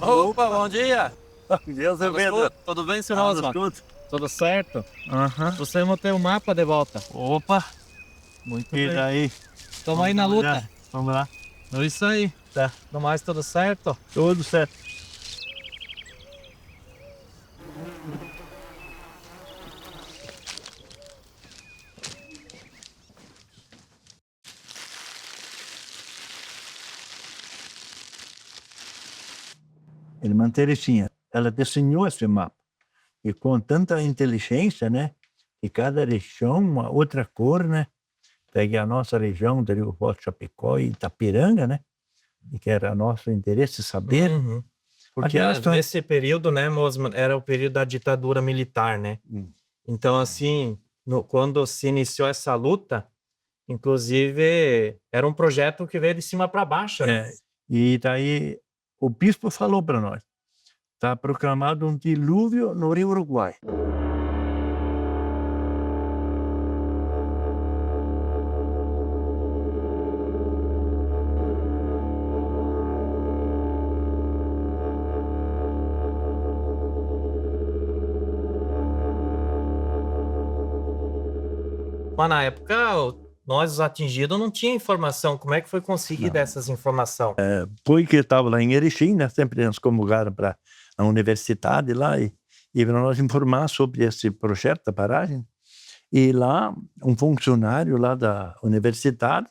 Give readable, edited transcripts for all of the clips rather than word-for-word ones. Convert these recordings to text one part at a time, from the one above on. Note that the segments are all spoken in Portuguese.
Opa, bom dia! Bom dia, Zé Pedro. Tudo bem, senhor Osmar? Tudo certo? Você mantém o mapa de volta. Opa, Muito e bem. daí? Estamos aí na luta. Vamos lá. É isso aí. Tá. No mais, tudo certo? Tudo certo. Irmã Terezinha, ela desenhou esse mapa. E com tanta inteligência, né? E cada região, uma outra cor, né? Pega a nossa região do Rio Forte, Chapecó e Itapiranga, né? E que era nosso interesse saber. Uhum. Porque Nesse período, né, Osmar, era o período da ditadura militar, né? Então, assim, quando se iniciou essa luta, inclusive, era um projeto que veio de cima para baixo, né? E daí o bispo falou para nós, está proclamado um dilúvio no Rio Uruguai. Mas na época, nós, os atingidos, não tinha informação. Como é que foi conseguida essas informações? Porque estava lá em Erechim, né? Sempre nos convocaram para a universidade lá e para nós informar sobre esse projeto da paragem. E lá, um funcionário lá da universidade,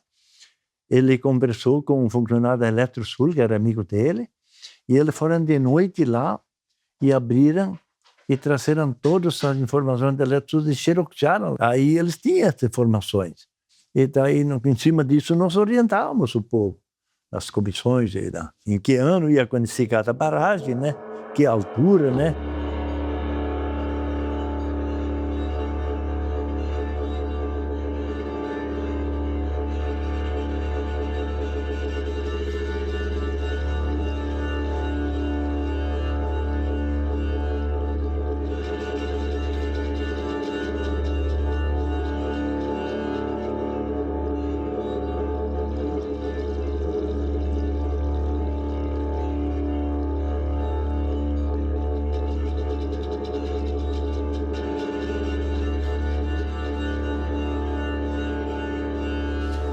ele conversou com um funcionário da Eletrosul, que era amigo dele, e eles foram de noite lá e abriram e trouxeram todas as informações da Eletrosul e xeroxaram. Aí eles tinham essas informações. E daí, em cima disso, nós orientávamos o povo, as comissões, em que ano ia acontecer cada barragem, né? Que altura, né?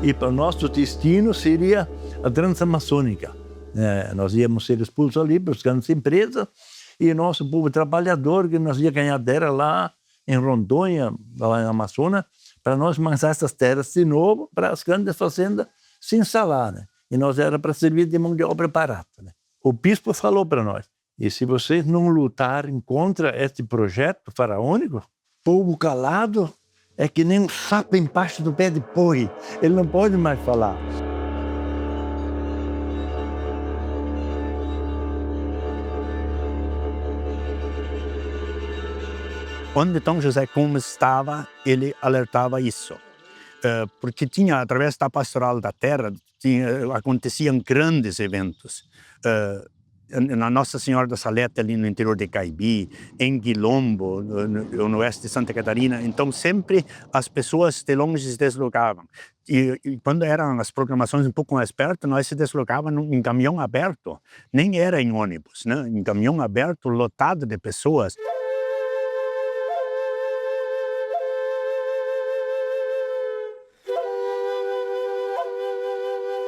E para o nosso destino seria a Transamazônica. Nós íamos ser expulsos ali para as grandes empresas e nosso povo trabalhador, que nós ia ganhar terra lá em Rondônia, lá na Amazônia, para nós manjar essas terras de novo para as grandes fazendas se instalar. Né? E nós era para servir de mão de obra barata. Né? O bispo falou para nós, e se vocês não lutarem contra esse projeto faraônico, povo calado é que nem um sapo embaixo do pé de boi. Ele não pode mais falar. Onde Dom José Gomes estava, ele alertava isso. Porque tinha, através da pastoral da terra, aconteciam grandes eventos. Na Nossa Senhora da Salete, ali no interior de Caibi, em Quilombo, no oeste de Santa Catarina. Então, sempre as pessoas de longe se deslocavam. E quando eram as programações um pouco mais perto, nós se deslocávamos em caminhão aberto. Nem era em ônibus, né? Em caminhão aberto, lotado de pessoas.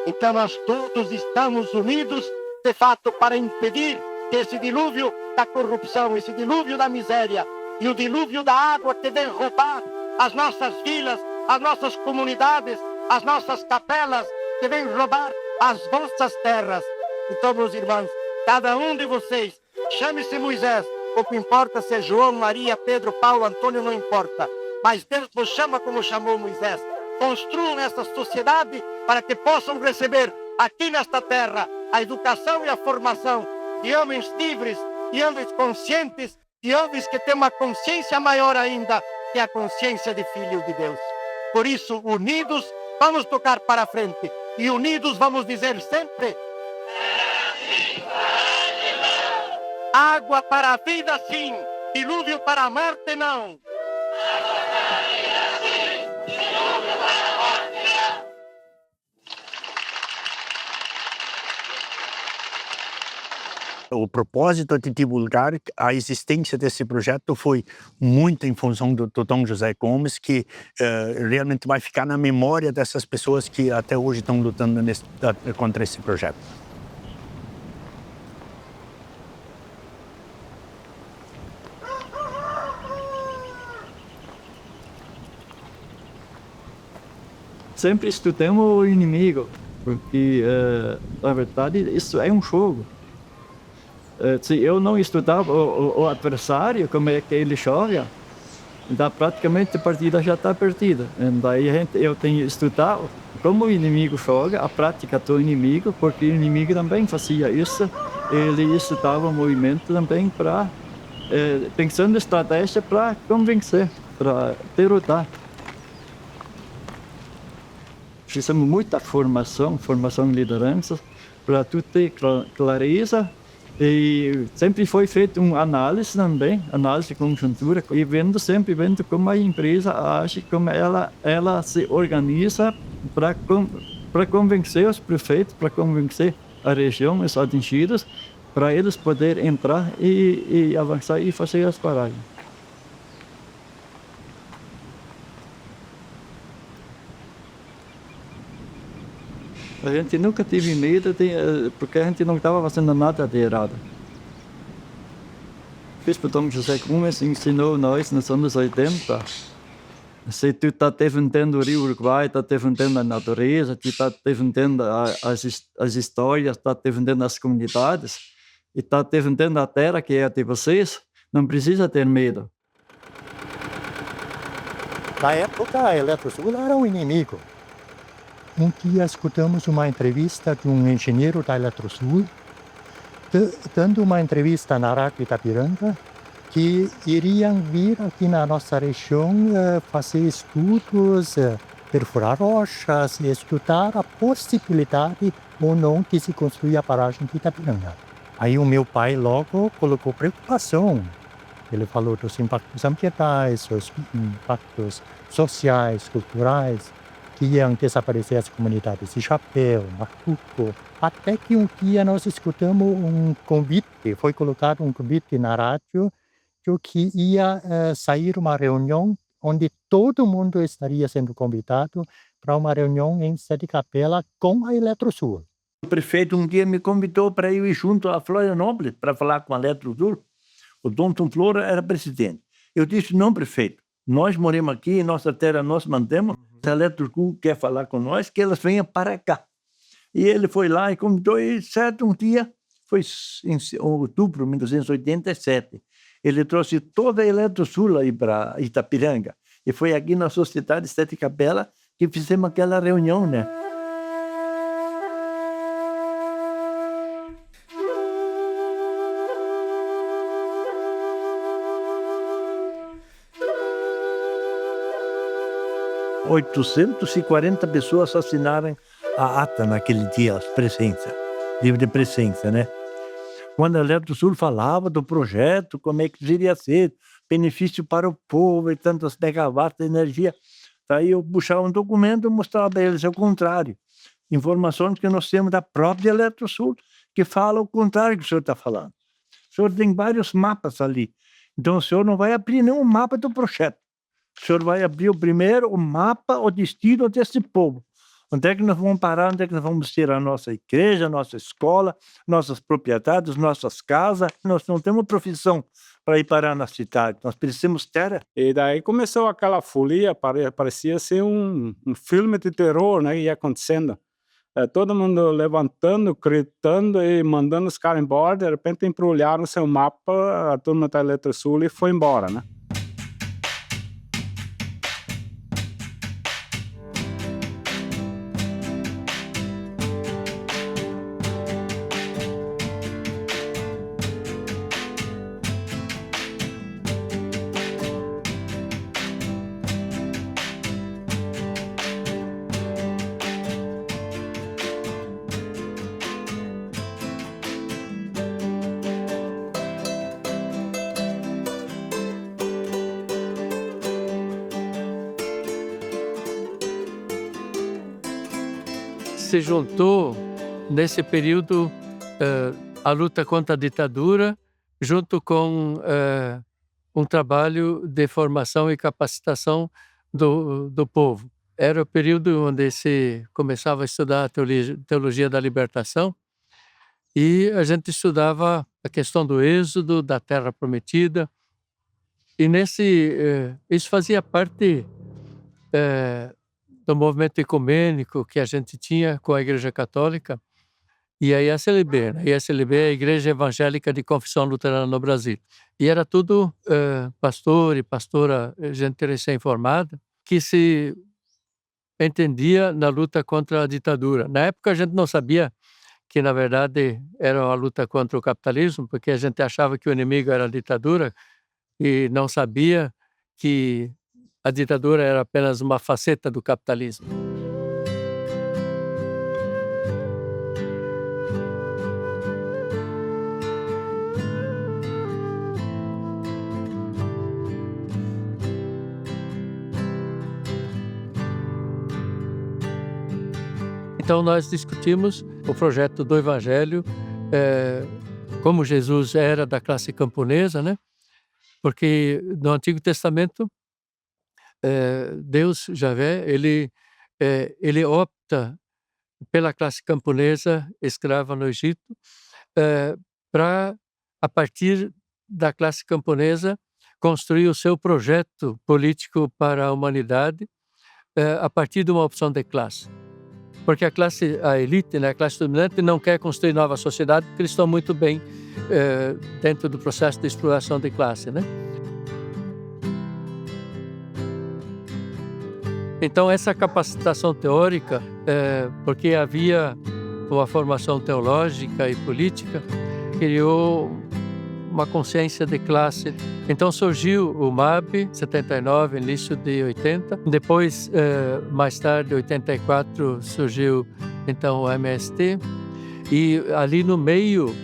Então nós todos estamos unidos, de fato, para impedir que esse dilúvio da corrupção, esse dilúvio da miséria e o dilúvio da água que vem roubar as nossas vilas, as nossas comunidades, as nossas capelas, que vem roubar as vossas terras. Então, meus irmãos, cada um de vocês, chame-se Moisés, o que importa se é João, Maria, Pedro, Paulo, Antônio, não importa. Mas Deus vos chama como chamou Moisés. Construam essa sociedade para que possam receber aqui nesta terra a educação e a formação de homens livres, de homens conscientes, de homens que têm uma consciência maior ainda, que é a consciência de filho de Deus. Por isso, unidos, vamos tocar para frente. E unidos vamos dizer sempre: água para a vida sim, dilúvio para a morte não. O propósito de divulgar a existência desse projeto foi muito em função do Dom José Gomes, que realmente vai ficar na memória dessas pessoas que até hoje estão lutando contra esse projeto. Sempre estudamos o inimigo, porque, na verdade, isso é um jogo. Se eu não estudava o adversário, como é que ele joga, então praticamente a partida já está perdida. Daí eu tenho que estudar como o inimigo joga, a prática do inimigo, porque o inimigo também fazia isso. Ele estudava o movimento também para, pensando em estratégia para convencer, para derrotar. Fizemos muita formação em liderança, para tudo ter clareza. E sempre foi feita uma análise também, análise de conjuntura, e sempre vendo como a empresa age, como ela se organiza para convencer os prefeitos, para convencer a região, os atingidos, para eles poderem entrar e avançar e fazer as paragens. A gente nunca teve medo, porque a gente não estava fazendo nada de errado. O bispo Dom José Gomes ensinou nós nos anos 80. Se tu está defendendo o Rio Uruguai, está defendendo a natureza, tu está defendendo as histórias, está defendendo as comunidades, e está defendendo a terra que é de vocês, não precisa ter medo. Na época, a Eletrosul era um inimigo. Um dia escutamos uma entrevista de um engenheiro da Eletrosul, dando uma entrevista na Rádio Itapiranga, que iriam vir aqui na nossa região fazer estudos, perfurar rochas, estudar a possibilidade ou não de se construir a barragem de Itapiranga. Aí o meu pai logo colocou preocupação. Ele falou dos impactos ambientais, dos impactos sociais, culturais, que iam desaparecer as comunidades de Chapéu, Macuco. Até que um dia nós escutamos um convite, foi colocado um convite na rádio, de que ia sair uma reunião onde todo mundo estaria sendo convidado para uma reunião em Sete Capela com a Eletrosul. O prefeito um dia me convidou para ir junto a Florianópolis para falar com a Eletrosul. O Dom Tom Flora era presidente. Eu disse, não, prefeito, nós moramos aqui, nossa terra nós mantemos, se a Eletrosul quer falar com nós, que elas venham para cá. E ele foi lá e convidou, e certo um dia, foi em outubro de 1987, ele trouxe toda a Eletrosul aí para Itapiranga. E foi aqui na Sociedade Sete Capela que fizemos aquela reunião, né? ...840 pessoas assinaram a ata naquele dia, presença, livre de presença, né? Quando a Eletrosul falava do projeto, como é que iria ser, benefício para o povo e tantos megawatts de energia, daí eu puxava um documento e mostrava para eles o contrário. Informações que nós temos da própria Eletrosul, que fala o contrário que o senhor está falando. O senhor tem vários mapas ali, então o senhor não vai abrir nenhum mapa do projeto. O senhor vai abrir o mapa, o destino desse povo. Onde é que nós vamos parar? Onde é que nós vamos ter a nossa igreja, nossa escola, nossas propriedades, nossas casas? Nós não temos profissão para ir parar na cidade. Nós precisamos terra. E daí começou aquela folia, parecia ser um filme de terror, né? Ia acontecendo. Todo mundo levantando, gritando e mandando os caras embora. De repente embrulharam seu mapa, a turma da Eletrosul e foi embora, né? Se juntou nesse período a luta contra a ditadura, junto com um trabalho de formação e capacitação do povo. Era o período onde se começava a estudar a teologia da libertação, e a gente estudava a questão do êxodo, da terra prometida, e isso fazia parte do movimento ecumênico que a gente tinha com a Igreja Católica e a ISLB. A ISLB é a Igreja Evangélica de Confissão Luterana no Brasil. E era tudo pastor e pastora, gente recém-formada, que se entendia na luta contra a ditadura. Na época a gente não sabia que, na verdade, era uma luta contra o capitalismo, porque a gente achava que o inimigo era a ditadura e não sabia que a ditadura era apenas uma faceta do capitalismo. Então nós discutimos o projeto do Evangelho, como Jesus era da classe camponesa, né? Porque no Antigo Testamento, Deus, Javé, ele opta pela classe camponesa escrava no Egito, para, a partir da classe camponesa, construir o seu projeto político para a humanidade, a partir de uma opção de classe. Porque a elite, né, a classe dominante, não quer construir nova sociedade, porque eles estão muito bem dentro do processo de exploração de classe, né? Então, essa capacitação teórica, porque havia uma formação teológica e política, criou uma consciência de classe. Então surgiu o MAB, 79, início de 80. Depois, mais tarde, 84, surgiu então o MST. E ali no meio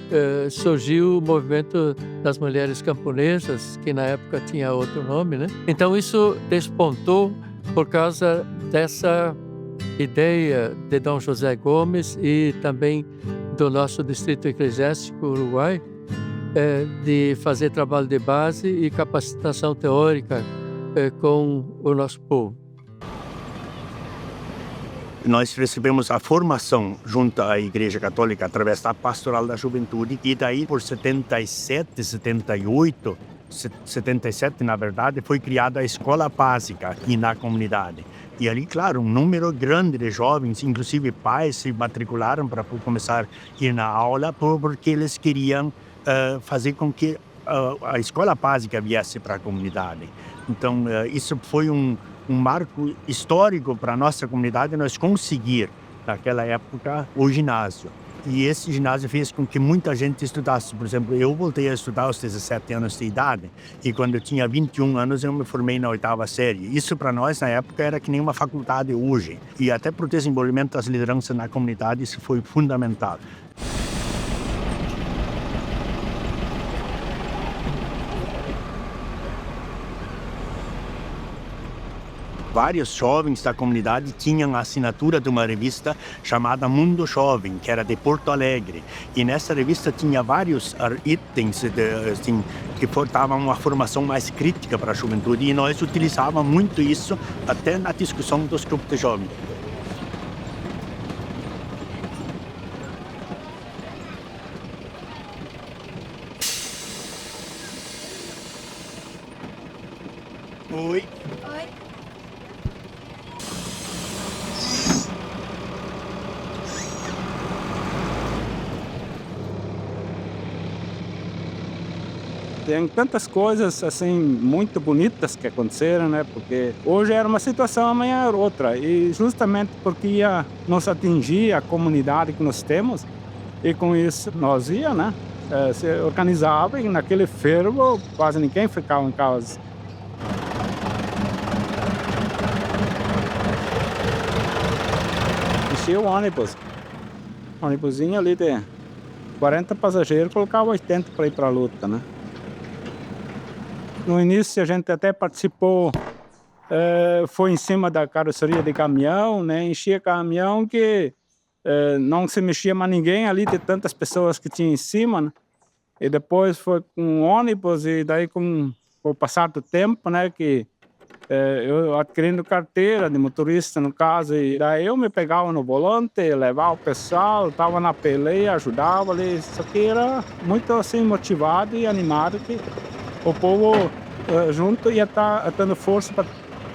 surgiu o movimento das mulheres camponesas, que na época tinha outro nome, né? Então isso despontou por causa dessa ideia de Dom José Gomes e também do nosso distrito eclesiástico Uruguai, de fazer trabalho de base e capacitação teórica com o nosso povo. Nós recebemos a formação junto à Igreja Católica através da Pastoral da Juventude, e daí por 77, 78, 77 na verdade, foi criada a Escola Básica aqui na comunidade. E ali, claro, um número grande de jovens, inclusive pais, se matricularam para começar a ir na aula, porque eles queriam fazer com que a escola básica viesse para a comunidade. Então, isso foi um marco histórico para a nossa comunidade, nós conseguir, naquela época, o ginásio. E esse ginásio fez com que muita gente estudasse. Por exemplo, eu voltei a estudar aos 17 anos de idade, e quando eu tinha 21 anos eu me formei na 8ª série. Isso para nós, na época, era que nem uma faculdade hoje. E até para o desenvolvimento das lideranças na comunidade, isso foi fundamental. Vários jovens da comunidade tinham a assinatura de uma revista chamada Mundo Jovem, que era de Porto Alegre. E nessa revista tinha vários itens assim, que davam uma formação mais crítica para a juventude, e nós utilizávamos muito isso até na discussão dos grupos de jovens. Oi. Tem tantas coisas assim muito bonitas que aconteceram, né? Porque hoje era uma situação, amanhã era outra. E justamente porque ia nos atingir a comunidade que nós temos, e com isso nós ia, né? Se organizava, e naquele fervo quase ninguém ficava em casa. Enchia o ônibus. O ônibusinho ali de 40 passageiros, colocava 80 para ir para a luta, né? No início a gente até participou, foi em cima da carroceria de caminhão, né? Enchia caminhão que não se mexia mais ninguém ali, de tantas pessoas que tinha em cima, né? E depois foi com um ônibus, e daí com o passar do tempo, né, que eu adquirindo carteira de motorista, no caso, e daí eu me pegava no volante, levava o pessoal, estava na peleia, ajudava ali, isso aqui era muito assim motivado e animado, que o povo junto ia estar dando força para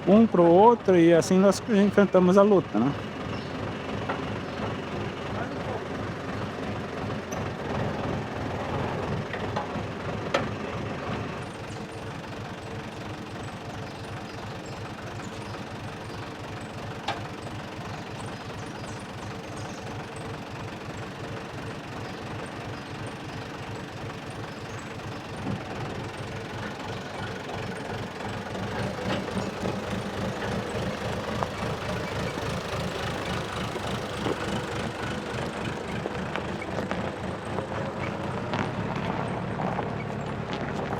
um para o outro, e assim nós enfrentamos a luta, né?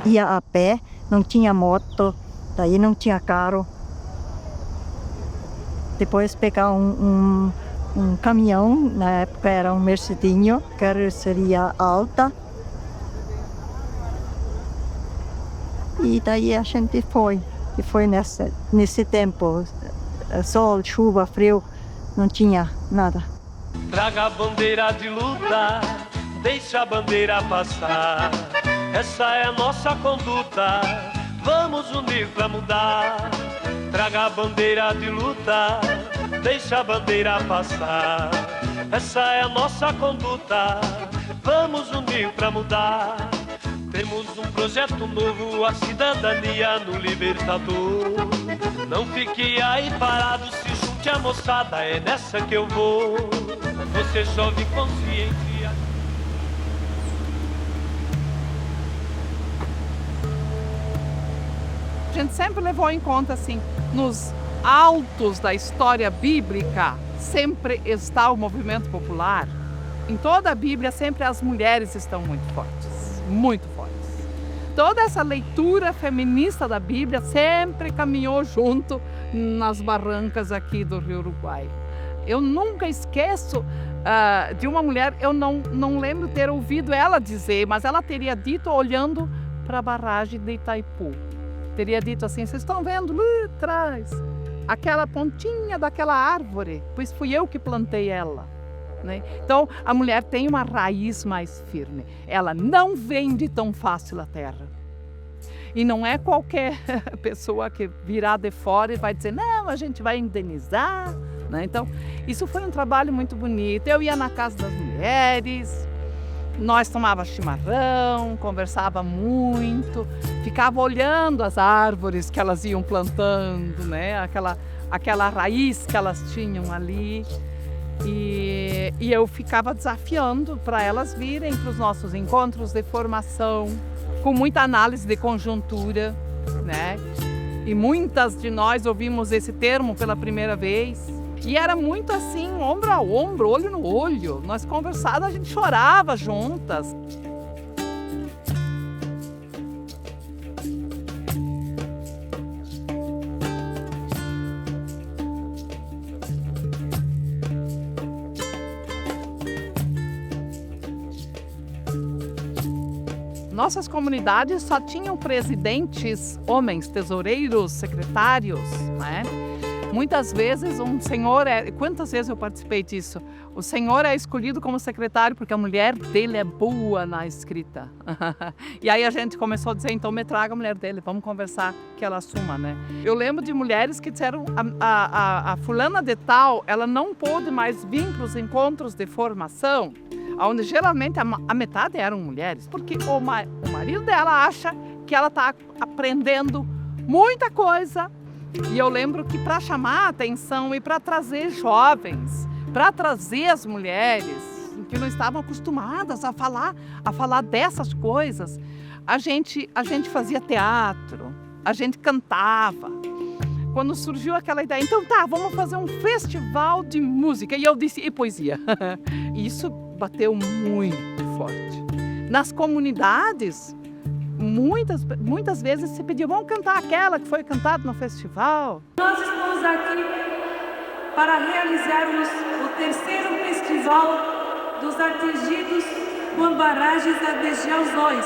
Ia a pé, não tinha moto, daí não tinha carro. Depois pegar um caminhão, na época era um Mercedinho, carroceria alta. E daí a gente foi. E foi nesse tempo, sol, chuva, frio, não tinha nada. Traga a bandeira de luta, deixa a bandeira passar. Essa é a nossa conduta, vamos unir pra mudar. Traga a bandeira de luta, deixa a bandeira passar. Essa é a nossa conduta, vamos unir pra mudar. Temos um projeto novo, a cidadania no Libertador. Não fique aí parado, se junte a moçada, é nessa que eu vou. Você jovem consciente. A gente sempre levou em conta, assim, nos altos da história bíblica, sempre está o movimento popular. Em toda a Bíblia, sempre as mulheres estão muito fortes, muito fortes. Toda essa leitura feminista da Bíblia sempre caminhou junto nas barrancas aqui do Rio Uruguai. Eu nunca esqueço de uma mulher, eu não lembro ter ouvido ela dizer, mas ela teria dito olhando para a barragem de Itaipu. Teria dito assim, vocês estão vendo lá atrás, aquela pontinha daquela árvore, pois fui eu que plantei ela. Né? Então, a mulher tem uma raiz mais firme. Ela não vende tão fácil a terra. E não é qualquer pessoa que virá de fora e vai dizer, não, a gente vai indenizar. Né? Então, isso foi um trabalho muito bonito. Eu ia na casa das mulheres, nós tomava chimarrão, conversava muito, ficava olhando as árvores que elas iam plantando, né? Aquela raiz que elas tinham ali. E eu ficava desafiando para elas virem para os nossos encontros de formação, com muita análise de conjuntura, né? E muitas de nós ouvimos esse termo pela primeira vez. E era muito assim, ombro a ombro, olho no olho. Nós conversávamos, a gente chorava juntas. Nossas comunidades só tinham presidentes, homens, tesoureiros, secretários, né? Muitas vezes um senhor quantas vezes eu participei disso? O senhor é escolhido como secretário porque a mulher dele é boa na escrita. E aí a gente começou a dizer, então me traga a mulher dele, vamos conversar que ela assuma, né? Eu lembro de mulheres que disseram, a fulana de tal, ela não pôde mais vir para os encontros de formação, onde geralmente a metade eram mulheres, porque o marido dela acha que ela está aprendendo muita coisa. E eu lembro que para chamar a atenção e para trazer jovens, para trazer as mulheres que não estavam acostumadas a falar dessas coisas, a gente fazia teatro, a gente cantava. Quando surgiu aquela ideia, então tá, vamos fazer um festival de música. E eu disse, e poesia. Isso bateu muito forte. Nas comunidades, muitas vezes se pedia, vamos cantar aquela que foi cantada no festival. Nós estamos aqui para realizarmos o terceiro Festival dos Artegidos com barragens adesiões.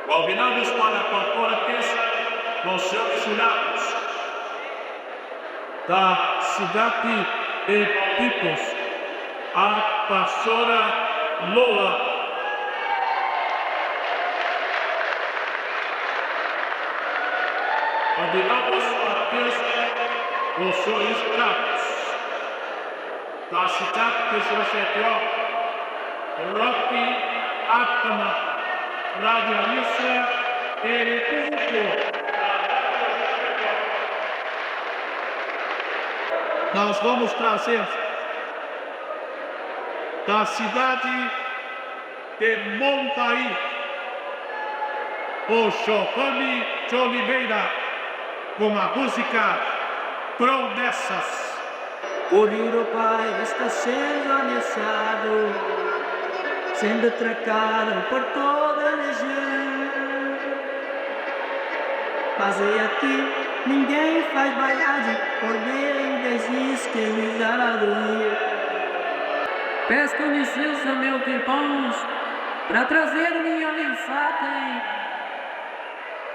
Convidamos para corporates com seus jurados da cidade de Pipos, a pastora Lola. Convidamos para os seus jurados da cidade de José Roque Atama, radialista e público. Nós vamos trazer da cidade de Montaí o Chocone de Oliveira com a música Promessas. O rio Pai está sendo ameaçado, sendo tracado por toda a região. Mas é aqui, ninguém faz baiade, por bem desiste que me dará do rio. Peço licença, meu irmãos, para trazer minha mensagem.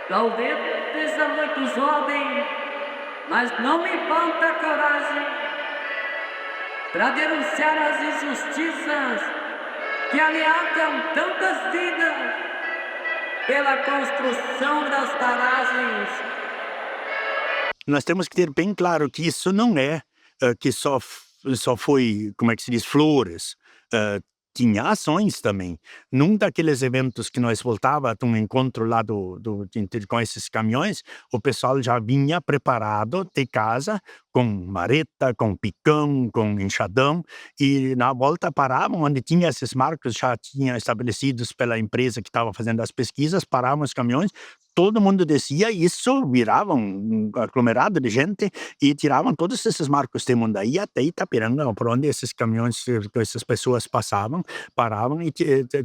Talvez seja muito jovem, mas não me falta coragem para denunciar as injustiças que ameaçam tantas vidas pela construção das barragens. Nós temos que ter bem claro que isso não é que só foi, como é que se diz, flores. Tinha ações também. Num daqueles eventos que nós voltava de um encontro lá com esses caminhões, o pessoal já vinha preparado de casa, com marreta, com picão, com enxadão, e na volta paravam, onde tinha esses marcos já tinha estabelecidos pela empresa que estava fazendo as pesquisas, paravam os caminhões, todo mundo descia, e isso virava um aglomerado de gente, e tiravam todos esses marcos de Mundaí até Itapiranga, por onde esses caminhões, essas pessoas passavam, paravam e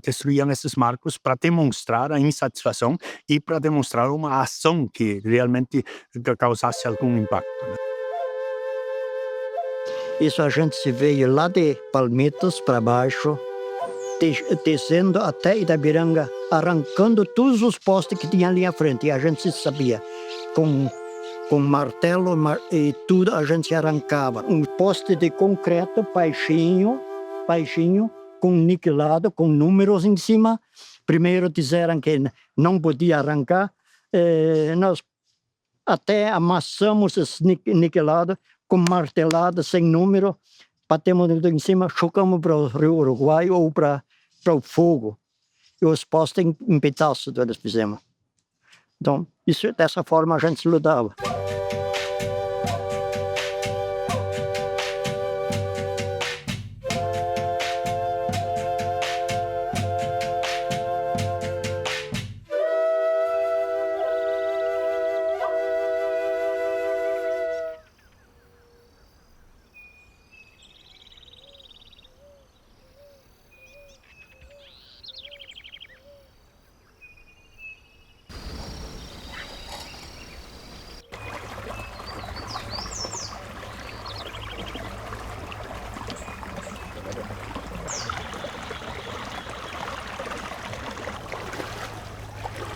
destruíam esses marcos para demonstrar a insatisfação e para demonstrar uma ação que realmente causasse algum impacto, né? Isso a gente se veio lá de Palmitos para baixo, descendo até Itapiranga, arrancando todos os postes que tinha ali à frente. E a gente sabia, com martelo e tudo, a gente arrancava. Um poste de concreto baixinho, com niquelado, com números em cima. Primeiro disseram que não podia arrancar. Nós até amassamos esse niquelado, com martelada, sem número, batemos em cima, chocamos para o Rio Uruguai ou para o fogo. E os postes em pedaços nós fizemos. Então, dessa forma a gente lutava.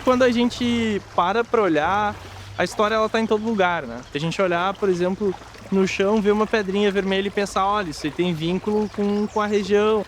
Quando a gente para olhar, a história ela tá em todo lugar, né? Se a gente olhar, por exemplo, no chão, ver uma pedrinha vermelha e pensar, olha, isso aí tem vínculo com a região.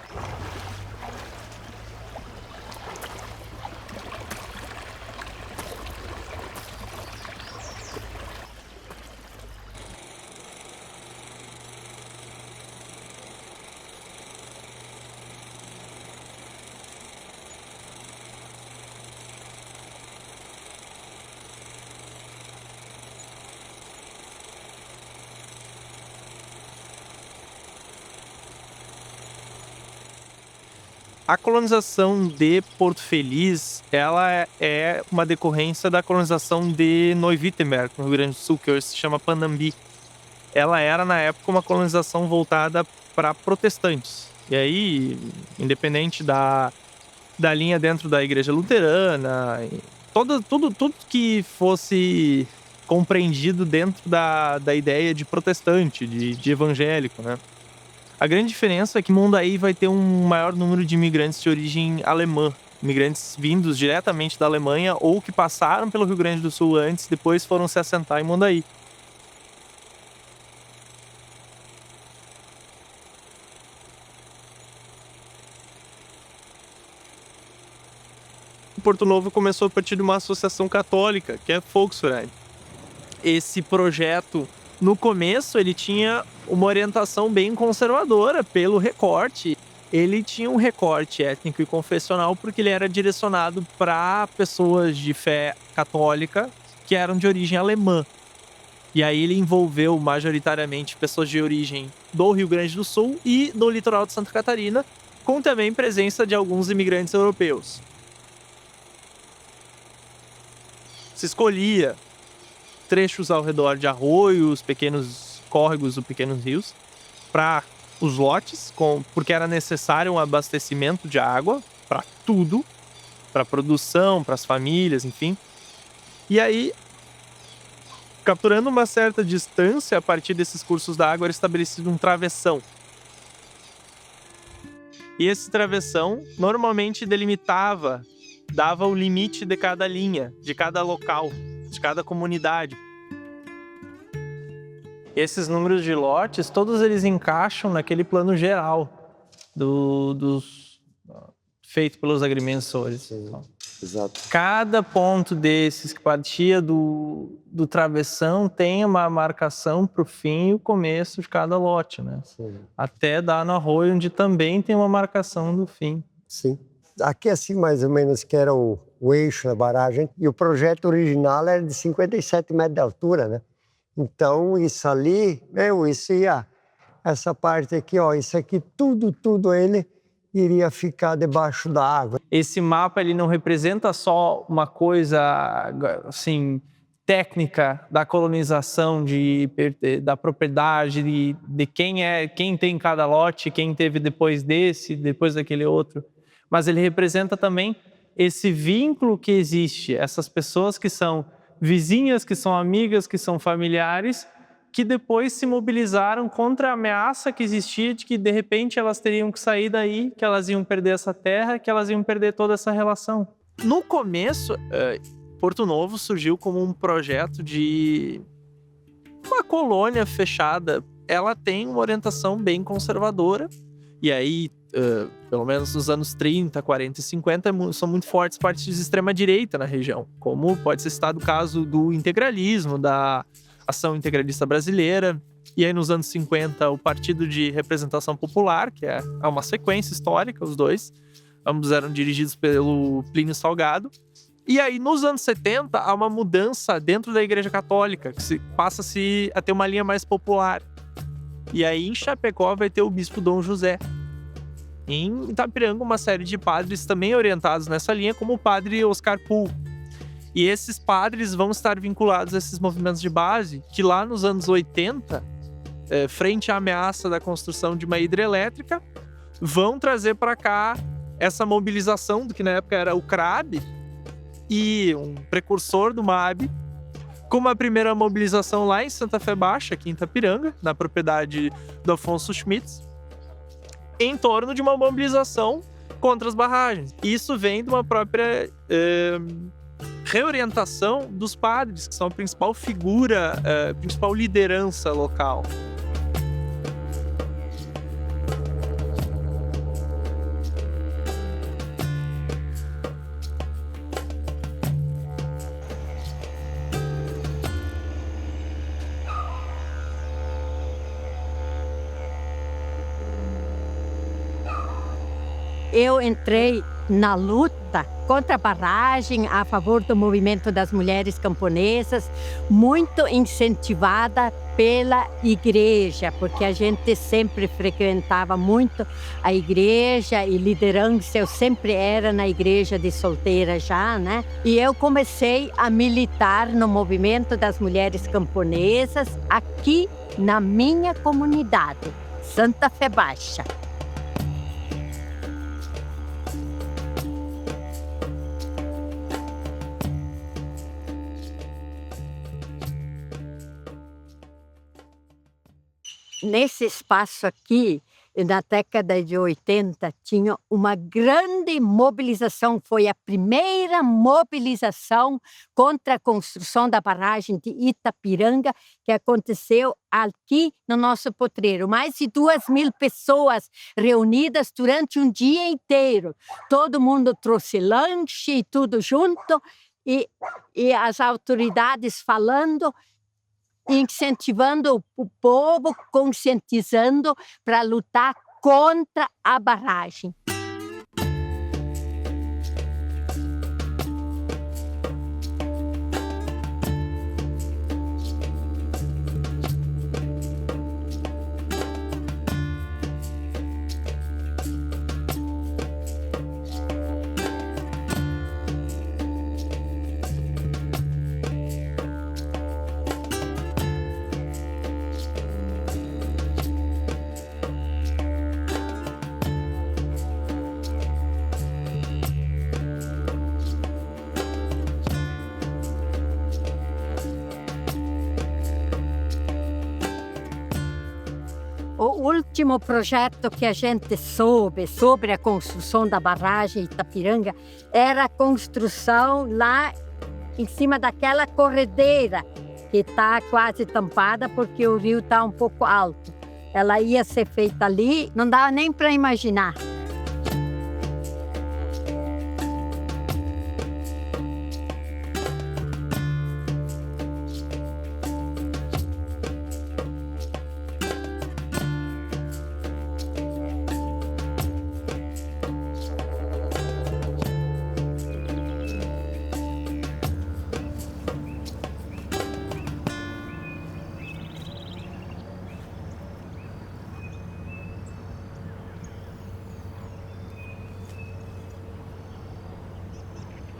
A colonização de Porto Feliz, ela é uma decorrência da colonização de Neuwittenberg, no Rio Grande do Sul, que hoje se chama Panambi. Ela era, na época, uma colonização voltada para protestantes. E aí, independente da linha dentro da igreja luterana, tudo que fosse compreendido dentro da ideia de protestante, de evangélico, né? A grande diferença é que Mundaí vai ter um maior número de imigrantes de origem alemã, imigrantes vindos diretamente da Alemanha ou que passaram pelo Rio Grande do Sul antes, depois foram se assentar em Mundaí. Porto Novo começou a partir de uma associação católica, que é Volksverein. Esse projeto, no começo, ele tinha uma orientação bem conservadora pelo recorte. Ele tinha um recorte étnico e confessional porque ele era direcionado para pessoas de fé católica que eram de origem alemã. E aí ele envolveu majoritariamente pessoas de origem do Rio Grande do Sul e do litoral de Santa Catarina, com também presença de alguns imigrantes europeus. Se escolhia trechos ao redor de arroios, pequenos córregos ou pequenos rios para os lotes, porque era necessário um abastecimento de água para tudo, para a produção, para as famílias, enfim. E aí, capturando uma certa distância a partir desses cursos d'água, era estabelecido um travessão. E esse travessão normalmente dava o limite de cada linha, de cada local, de cada comunidade. Esses números de lotes, todos eles encaixam naquele plano geral feito pelos agrimensores. Exato. Cada ponto desses que partia do travessão tem uma marcação para o fim e o começo de cada lote, né? Sim. Até dar no arroio, onde também tem uma marcação do fim. Sim. Aqui assim, mais ou menos, que era o eixo da barragem, e o projeto original era de 57 metros de altura, né? Então, isso ali, essa parte aqui, ó, isso aqui, tudo ele iria ficar debaixo da água. Esse mapa, ele não representa só uma coisa, assim, técnica da colonização, da propriedade, de quem tem cada lote, quem teve depois daquele outro. Mas ele representa também esse vínculo que existe, essas pessoas que são vizinhas, que são amigas, que são familiares, que depois se mobilizaram contra a ameaça que existia de que, de repente, elas teriam que sair daí, que elas iam perder essa terra, que elas iam perder toda essa relação. No começo, Porto Novo surgiu como um projeto de uma colônia fechada. Ela tem uma orientação bem conservadora, e aí, pelo menos nos anos 30, 40 e 50, são muito fortes partidos de extrema-direita na região, como pode ser citado o caso do integralismo, da Ação Integralista Brasileira, e aí nos anos 50 o Partido de Representação Popular, que é uma sequência histórica, os dois, ambos eram dirigidos pelo Plínio Salgado, e aí nos anos 70 há uma mudança dentro da Igreja Católica, que passa-se a ter uma linha mais popular, e aí em Chapecó vai ter o Bispo Dom José. Em Itapiranga, uma série de padres também orientados nessa linha, como o padre Oscar Pull. E esses padres vão estar vinculados a esses movimentos de base, que lá nos anos 80, frente à ameaça da construção de uma hidrelétrica, vão trazer para cá essa mobilização do que na época era o CRAB, e um precursor do MAB, com uma primeira mobilização lá em Santa Fé Baixa, aqui em Itapiranga, na propriedade do Afonso Schmitz, em torno de uma mobilização contra as barragens. Isso vem de uma própria reorientação dos padres, que são a principal figura, a principal liderança local. Eu entrei na luta contra a barragem, a favor do movimento das mulheres camponesas, muito incentivada pela igreja, porque a gente sempre frequentava muito a igreja e liderança, eu sempre era na igreja de solteira já, né? E eu comecei a militar no movimento das mulheres camponesas aqui na minha comunidade, Santa Fé Baixa. nesse espaço aqui, na década de 80, tinha uma grande mobilização. Foi a primeira mobilização contra a construção da barragem de Itapiranga, que aconteceu aqui no nosso potreiro. Mais de 2.000 pessoas reunidas durante um dia inteiro. Todo mundo trouxe lanche e tudo junto, e as autoridades falando, incentivando o povo, conscientizando para lutar contra a barragem. O último projeto que a gente soube sobre a construção da barragem Itapiranga era a construção lá em cima daquela corredeira que está quase tampada porque o rio está um pouco alto. Ela ia ser feita ali, não dava nem para imaginar.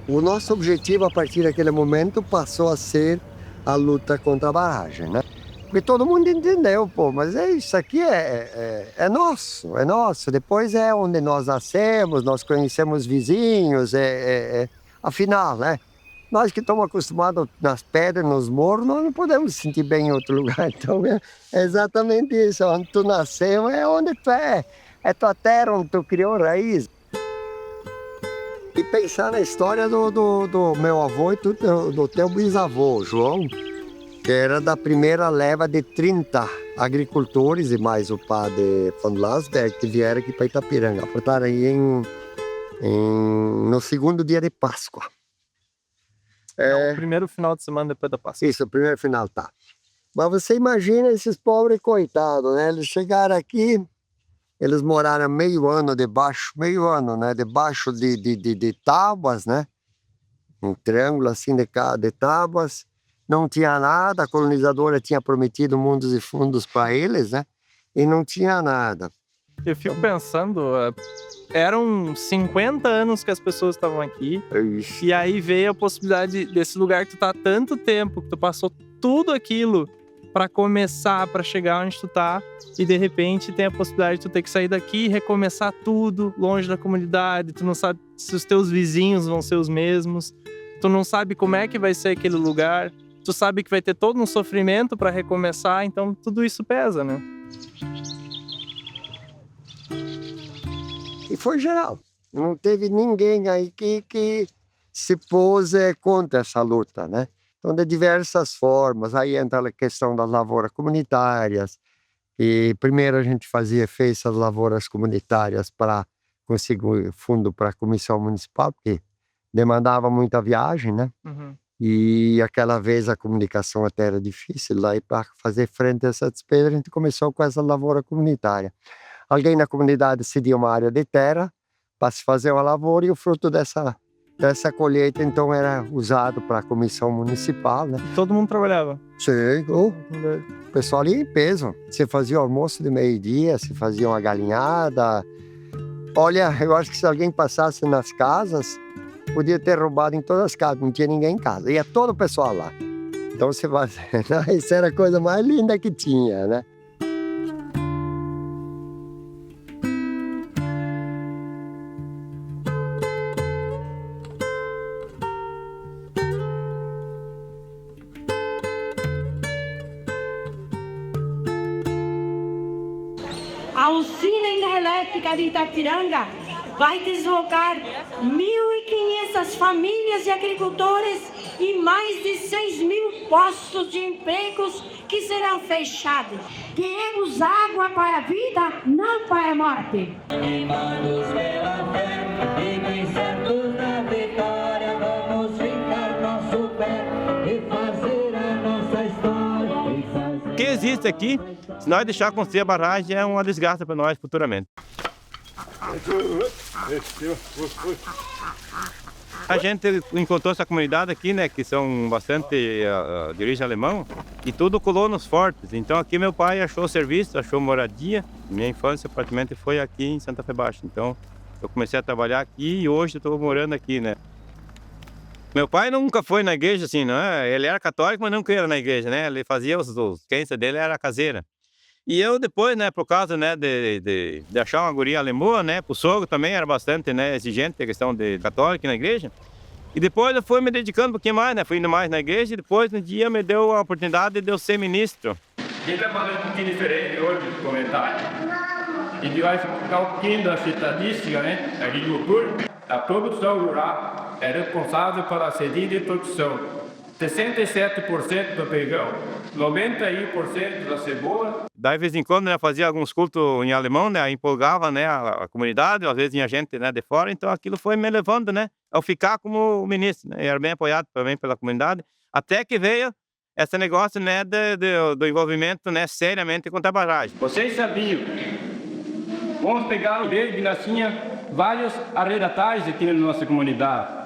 O nosso objetivo, a partir daquele momento, passou a ser a luta contra a barragem, né? Porque todo mundo entendeu, pô, mas isso aqui é nosso, é nosso. Depois é onde nós nascemos, nós conhecemos vizinhos, afinal, né? Nós que estamos acostumados nas pedras, nos morros, nós não podemos se sentir bem em outro lugar. Então é exatamente isso, onde tu nasceu é onde tu é tua terra, onde tu criou raiz. E pensar na história do meu avô e do teu bisavô, João, que era da primeira leva de 30 agricultores e mais o padre von Lasberg, que vieram aqui para Itapiranga. Portaram aí no segundo dia de Páscoa. O primeiro final de semana depois da Páscoa. Isso, o primeiro final, tá. Mas você imagina esses pobres coitados, né? Eles chegaram aqui, eles moraram meio ano, né? Debaixo de tábuas, né? Um triângulo assim de tábuas. Não tinha nada, a colonizadora tinha prometido mundos e fundos para eles, né? E não tinha nada. Eu fico pensando, eram 50 anos que as pessoas estavam aqui. Ixi. E aí veio a possibilidade desse lugar que tu tá há tanto tempo, que tu passou tudo aquilo para começar, para chegar onde tu tá, e de repente tem a possibilidade de tu ter que sair daqui e recomeçar tudo longe da comunidade. Tu não sabe se os teus vizinhos vão ser os mesmos, tu não sabe como é que vai ser aquele lugar, tu sabe que vai ter todo um sofrimento para recomeçar, então tudo isso pesa, né? E foi geral. Não teve ninguém aí que se pôs contra essa luta, né? Então, de diversas formas. Aí entra a questão das lavouras comunitárias. E primeiro a gente fez essas lavouras comunitárias para conseguir fundo para a comissão municipal, porque demandava muita viagem, né? Uhum. E aquela vez a comunicação até era difícil. Lá, e para fazer frente a essa despesa, a gente começou com essa lavoura comunitária. Alguém na comunidade cedia uma área de terra para se fazer uma lavoura, e o fruto dessa colheita, então, era usado para a comissão municipal, né? Todo mundo trabalhava? Sim, o pessoal ia em peso. Você fazia o almoço de meio-dia, se fazia uma galinhada. Olha, eu acho que se alguém passasse nas casas, podia ter roubado em todas as casas, não tinha ninguém em casa. Ia todo o pessoal lá. Então, você fazia... Isso era a coisa mais linda que tinha, né? usina hidrelétrica de Itapiranga vai deslocar 1.500 famílias de agricultores e mais de 6.000 postos de empregos que serão fechados. Queremos água para a vida, não para a morte. O que existe aqui, se nós deixar construir a barragem, é uma desgraça para nós futuramente. A gente encontrou essa comunidade aqui, né, que são bastante de origem alemão, e tudo colonos fortes. Então aqui meu pai achou serviço, achou moradia. Minha infância praticamente foi aqui em Santa Fé Baixa. Então eu comecei a trabalhar aqui e hoje estou morando aqui, né. Meu pai nunca foi na igreja, assim, não é? Ele era católico, mas nunca ia na igreja, né? Ele fazia os crença dele era caseira. E eu depois, né, por causa, né, de achar uma guria alemã, né, pro sogro também era bastante, né, exigente a questão de católico na igreja. E depois eu fui me dedicando um pouquinho mais, né, fui indo mais na igreja e depois no dia me deu a oportunidade de eu ser ministro. Quem vai fazer um pouquinho diferente hoje do comentário, e vai ficar um pouquinho da estatística, né, da agricultura. A produção rural é responsável pela seguinte produção: 67% do feijão, 91% da cebola. Daí, de vez em quando, né, fazia alguns cultos em alemão, né, empolgava, né, a comunidade, às vezes tinha gente, né, de fora, então aquilo foi me levando, né, ao ficar como ministro, né, era bem apoiado também pela comunidade, até que veio esse negócio, né, do envolvimento, né, seriamente contra a barragem. Vocês sabiam? Vamos pegar desde que nascia vários arredatais aqui na nossa comunidade.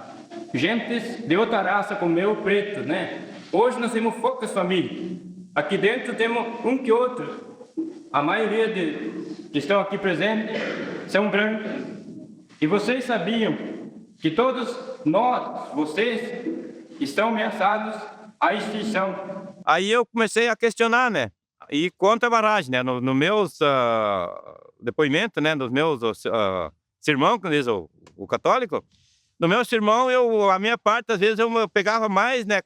Gentes de outra raça como eu, preto, né? Hoje nós temos poucas famílias. Aqui dentro temos um que outro. A maioria que estão aqui presentes são brancos. E vocês sabiam que todos nós, vocês, estão ameaçados à extinção. Aí eu comecei a questionar, né? E contra a barragem, né? No meus depoimentos, né? Nos meus sermão, como diz o católico, no meu sermão, a minha parte, às vezes, eu pegava mais, né,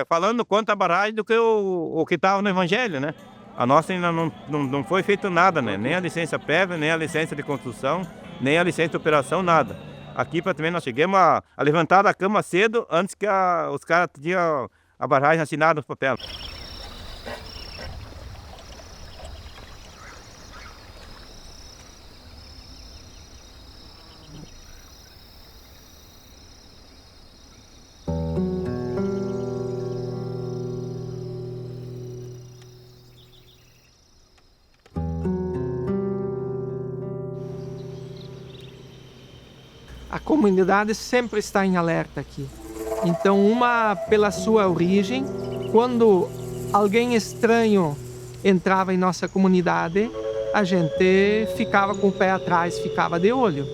falando contra a barragem do que o que estava no Evangelho, né? A nossa ainda não foi feito nada, né? Nem a licença prévia, nem a licença de construção, nem a licença de operação, nada. Aqui, praticamente, nós chegamos a levantar da cama cedo, antes que os caras tinham a barragem assinada nos papéis. A comunidade sempre está em alerta aqui. Então, pela sua origem, quando alguém estranho entrava em nossa comunidade, a gente ficava com o pé atrás, ficava de olho.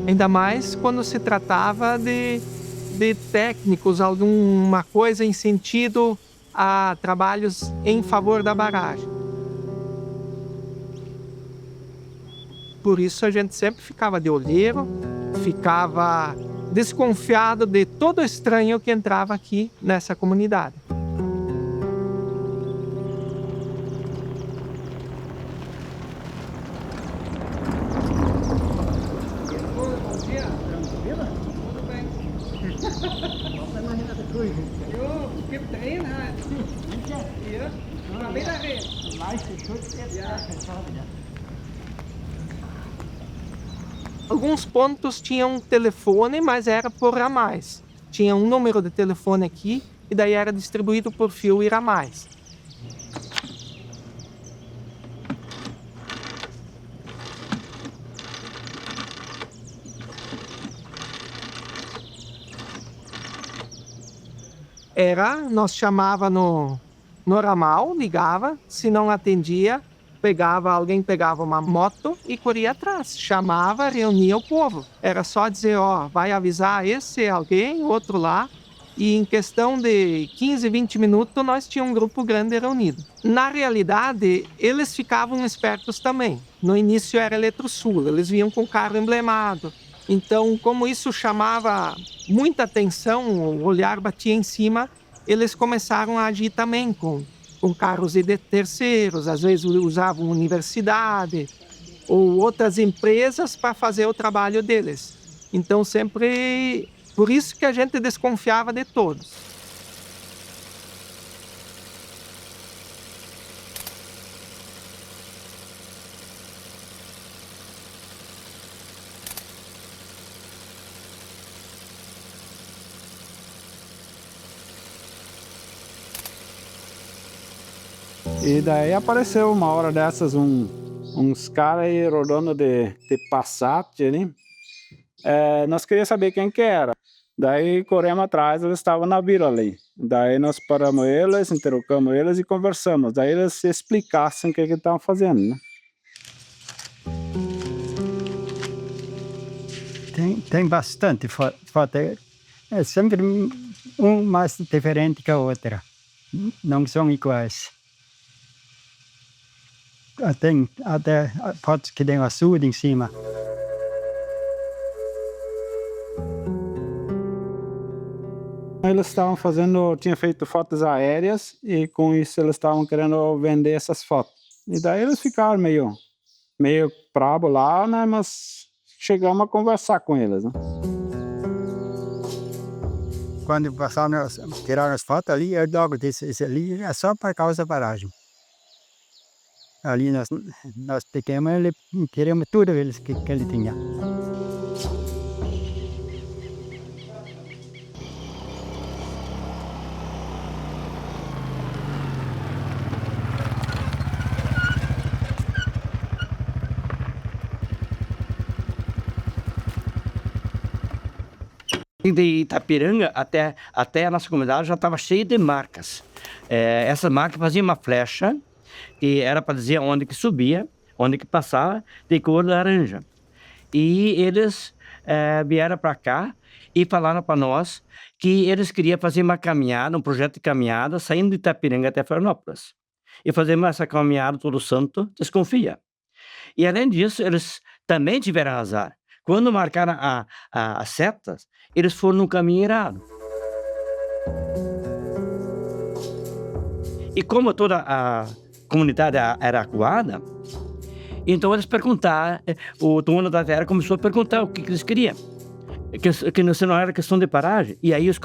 Ainda mais quando se tratava de técnicos, alguma coisa em sentido a trabalhos em favor da barragem. Por isso a gente sempre ficava de olheiro, ficava desconfiado de todo estranho que entrava aqui nessa comunidade. Alguns pontos tinham telefone, mas era por ramais. Tinha um número de telefone aqui e daí era distribuído por fio e ramais. Nós chamava no ramal, ligava, se não atendia, alguém pegava uma moto e corria atrás, chamava, reunia o povo. Era só dizer, vai avisar esse alguém, outro lá, e em questão de 15, 20 minutos nós tínhamos um grupo grande reunido. Na realidade, eles ficavam espertos também. No início era Eletrosul, eles vinham com o carro emblemado. Então, como isso chamava muita atenção, o olhar batia em cima, eles começaram a agir também com com carros de terceiros, às vezes usavam universidade ou outras empresas para fazer o trabalho deles. Então sempre, por isso que a gente desconfiava de todos. E daí apareceu uma hora dessas uns caras aí rodando de Passat ali. Nós queríamos saber quem que era. Daí corremos atrás, eles estavam na vila ali. Daí nós paramos eles, interrogamos eles e conversamos. Daí eles explicassem o que estavam fazendo, né? Tem bastante foto. É sempre um mais diferente que a outra. Não são iguais. Tem até fotos que tem açude em cima. Eles estavam tinham feito fotos aéreas e com isso eles estavam querendo vender essas fotos. E daí eles ficaram meio bravos lá, né? Mas chegamos a conversar com eles, né? Quando passaram, tiraram as fotos ali, eu logo disse, isso ali é só por causa da paragem. Ali nós pequenos, queríamos tudo que ele tinha. De Itapiranga até a nossa comunidade já estava cheia de marcas. Essas marcas faziam uma flecha que era para dizer onde que subia, onde que passava, de cor laranja. E eles vieram para cá e falaram para nós que eles queriam fazer uma caminhada, um projeto de caminhada, saindo de Itapiranga até Florianópolis. E fazendo essa caminhada todo santo, desconfia. E além disso, eles também tiveram azar. Quando marcaram as setas, eles foram no caminho errado. E como toda a comunidade era acuada, então eles perguntaram, o dono da terra começou a perguntar o que eles queriam. Que não era questão de paragem. E aí os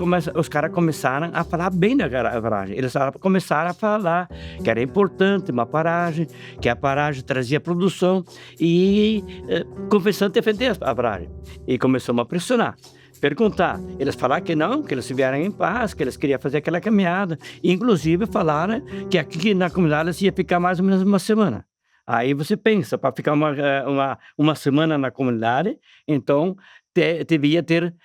caras começaram a falar bem da paragem. Eles começaram a falar que era importante uma paragem, que a paragem trazia produção e começando a defender a paragem. E começamos a pressionar, perguntar. Eles falaram que não, que eles vieram em paz, que eles queriam fazer aquela caminhada. E, inclusive falaram que aqui na comunidade eles iam ficar mais ou menos uma semana. Aí você pensa, para ficar uma semana na comunidade, então devia ter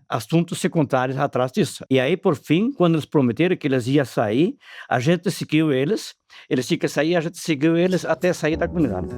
assuntos secundários atrás disso. E aí, por fim, quando eles prometeram que eles iam sair, a gente seguiu eles tinham que sair, a gente seguiu eles até sair da comunidade.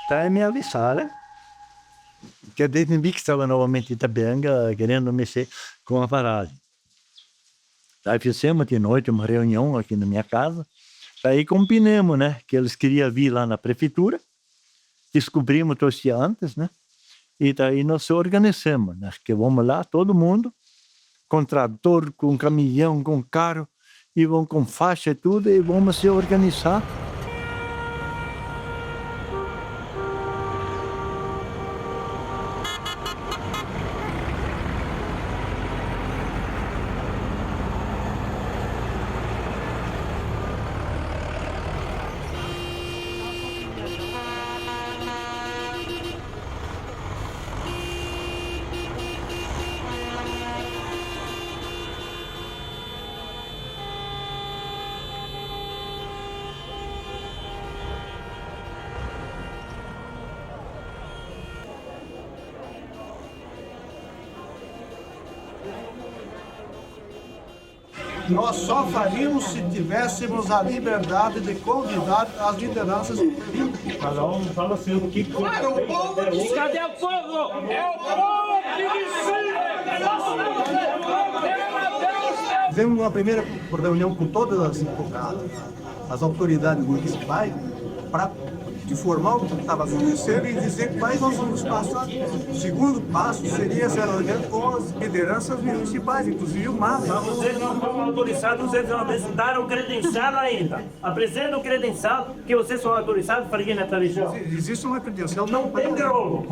Daí me avisaram que a DENIMBIC estava novamente em Itabiranga querendo mexer com a barragem. Daí fizemos de noite uma reunião aqui na minha casa. Daí combinamos, né, que eles queriam vir lá na prefeitura. Descobrimos tudo isso antes, né? E daí nós organizamos, né? Que vamos lá, todo mundo, com trator, com caminhão, com carro, e vão com faixa e tudo, e vamos se organizar. Nós só faríamos se tivéssemos a liberdade de convidar as lideranças. Cada um fala assim, o que... Claro, o povo aqui! Cadê o povo? É o povo que Fizemos uma primeira reunião com todas as autoridades municipais para informar o que estava acontecendo e dizer quais nós vamos passar. O segundo passo seria essa reunião com as lideranças municipais, inclusive o MAP. Mas vocês não foram autorizados, vocês não apresentaram o credencial ainda. Apresenta o credencial que vocês são autorizados para ir na televisão. Existe uma credencial, não tem rolo.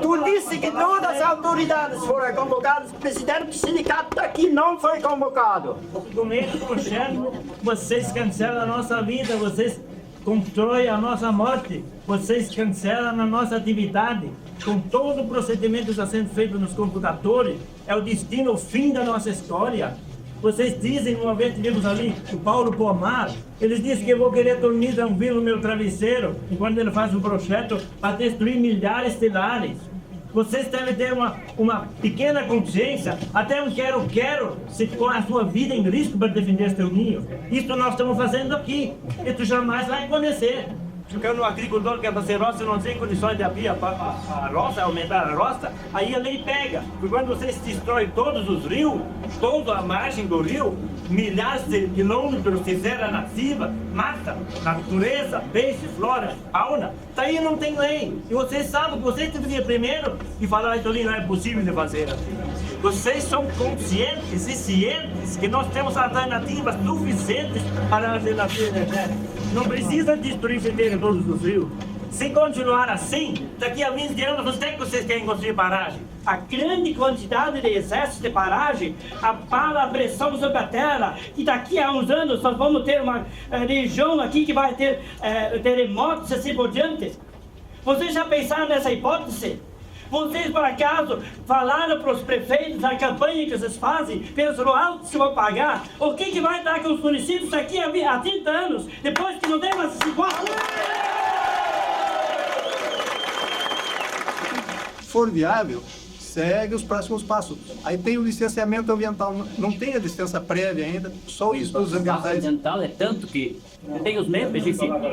Tu disse que todas as autoridades foram convocadas, o presidente do sindicato daqui não foi convocado. Do meio do governo, vocês cancelam a nossa vida, vocês constroem a nossa morte, vocês cancelam a nossa atividade. Com todo o procedimento que está sendo feito nos computadores, é o destino, o fim da nossa história. Vocês dizem, uma vez tivemos ali, o Paulo Pomar, eles dizem que eu vou querer dormir tranquilo no meu travesseiro, enquanto ele faz um projeto para destruir milhares de lares. Vocês devem ter uma pequena consciência, até um quero, se põe a sua vida em risco para defender seu ninho. Isso nós estamos fazendo aqui, isso jamais vai acontecer. Quando o agricultor quer fazer roça, não tem condições de abrir a roça, aumentar a roça, aí a lei pega. Porque quando vocês destroem todos os rios, toda a margem do rio, milhares de quilômetros de serra nativa, mata, natureza, peixe, flora, fauna, daí não tem lei. E vocês sabem que vocês deveriam primeiro e falar que ali não é possível de fazer assim. Vocês são conscientes e cientes que nós temos alternativas suficientes para a alternativa energética. Não precisa destruir todos os rios. Se continuar assim, daqui a 20 anos, vocês querem construir barragem. A grande quantidade de excessos de barragem abala a pressão sobre a terra. E daqui a uns anos nós vamos ter uma região aqui que vai ter terremotos e assim por diante. Vocês já pensaram nessa hipótese? Vocês, por acaso, falaram para os prefeitos na campanha que vocês fazem, pelos royalties que vão pagar, o que vai dar com os municípios daqui a 30 anos, depois que não tem mais igual? Se for viável, segue os próximos passos. Aí tem o licenciamento ambiental, não tem a licença prévia ainda, só os estudos ambientais. Ambiental é tanto que tem os membros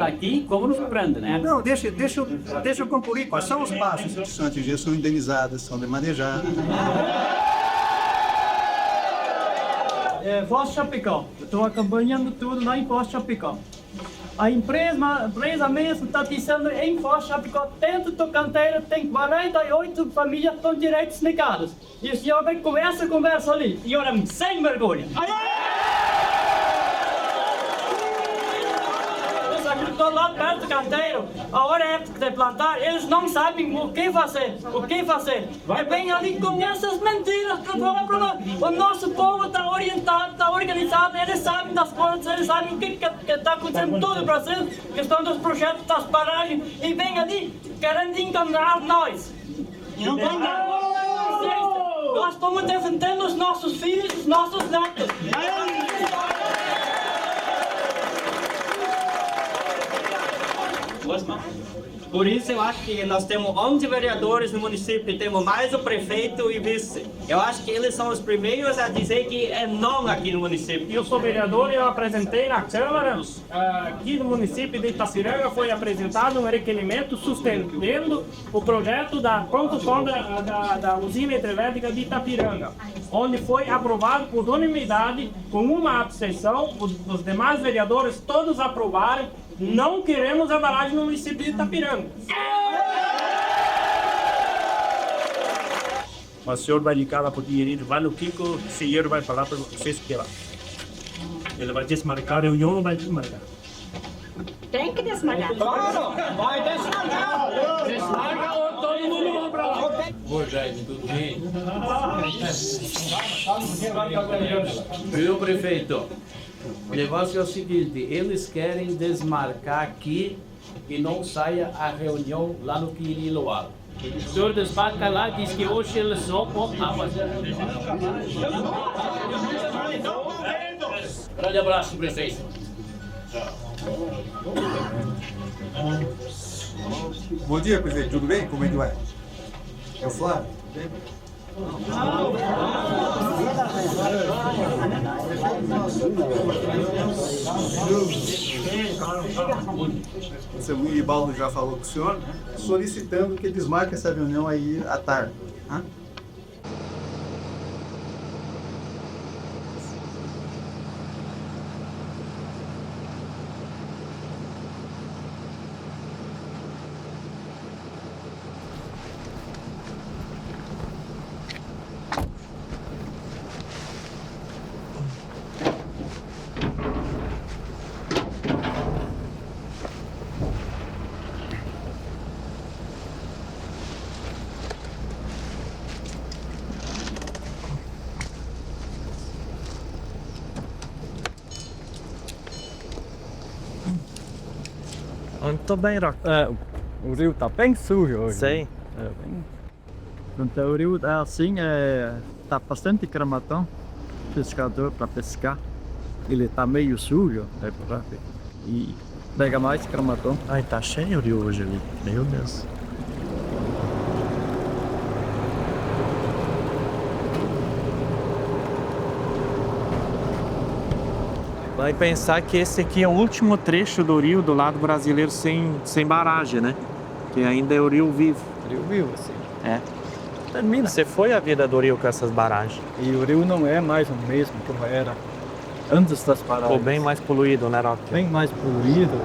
aqui como nos prende, né? Não, deixa eu concluir. Quais são os passos? São atingidas, são indenizadas, são demanejadas. Foz Chapecó. Estou acompanhando tudo lá em Foz Chapecó. A empresa mesmo está dizendo em Foz Chapecó, dentro do canteiro tem 48 famílias com direitos negados. E o senhor vem com essa conversa ali. E olha, sem vergonha. Estou lá perto do canteiro, a hora é época de plantar, eles não sabem o que fazer. E vem ali com essas mentiras para falar para nós. O nosso povo está orientado, está organizado, eles sabem das coisas, eles sabem o que está acontecendo todo o Brasil, questão dos projetos, das paragens, e vem ali querendo enganar nós. Não tem nada. Nós estamos defendendo os nossos filhos, os nossos netos. duas mãos. Por isso eu acho que nós temos 11 vereadores no município, temos mais o prefeito e vice. Eu acho que eles são os primeiros a dizer que é não aqui no município. Eu sou vereador e eu apresentei na Câmara, aqui no município de Itapiranga, foi apresentado um requerimento sustentando o projeto da construção da usina hidrelétrica de Itapiranga, onde foi aprovado por unanimidade, com uma abstenção, os demais vereadores todos aprovaram. Não queremos a barragem no município de Itapiranga. O senhor vai ligar lá para o dinheirinho, vai no Kiko, o senhor vai falar para vocês o que lá. Ele vai desmarcar a reunião ou vai desmarcar? Tem que desmarcar. Claro, vai desmarcar. Desmarca ou todo mundo vai pra lá. Oi, Jaime, tudo bem? Viu, prefeito? O negócio é o seguinte, eles querem desmarcar aqui e não saia a reunião lá no Quiriloalo. O senhor desmarca lá, diz que hoje eles só podem fazer. Grande abraço, prefeito. Bom dia, presidente. Tudo bem? Como é que vai? É o Flávio? Tudo bem? O seu Iribaldo já falou com o senhor, solicitando que desmarque essa reunião aí à tarde. Hã? Muito bem, Rock. O rio está bem sujo hoje. Sei. Então, o rio é assim, está bastante gramatão, pescador para pescar. Ele está meio sujo, e pega mais gramatão. Ai, tá cheio o rio hoje ali. Meu Deus. Vai pensar que esse aqui é o último trecho do rio do lado brasileiro sem barragem, né? Que ainda é o rio vivo. Rio vivo, sim. É. Termina. Você foi a vida do rio com essas barragens. E o rio não é mais o mesmo como era antes das barragens. Ficou bem mais poluído, né, Rock? Bem mais poluído.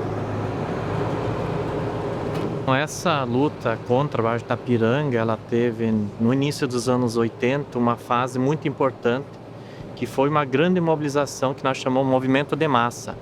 Essa luta contra a barragem de Itapiranga, ela teve, no início dos anos 80, uma fase muito importante, que foi uma grande mobilização que nós chamamos de movimento de massa,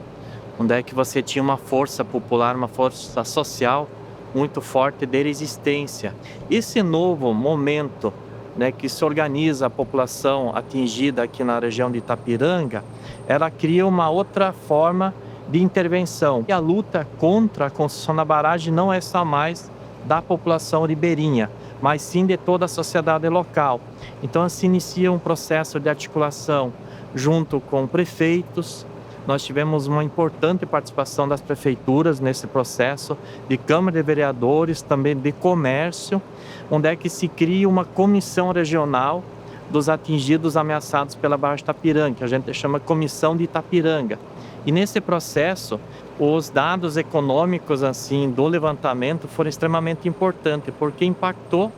onde é que você tinha uma força popular, uma força social muito forte de resistência. Esse novo momento, né, que se organiza a população atingida aqui na região de Itapiranga, ela cria uma outra forma de intervenção. E a luta contra a construção da barragem não é só mais da população ribeirinha, mas sim de toda a sociedade local. Então se inicia um processo de articulação junto com prefeitos. Nós tivemos uma importante participação das prefeituras nesse processo, de Câmara de Vereadores, também de comércio, onde é que se cria uma comissão regional dos atingidos ameaçados pela barragem de Itapiranga, que a gente chama Comissão de Itapiranga. E nesse processo, os dados econômicos assim do levantamento foram extremamente importantes, porque impactou,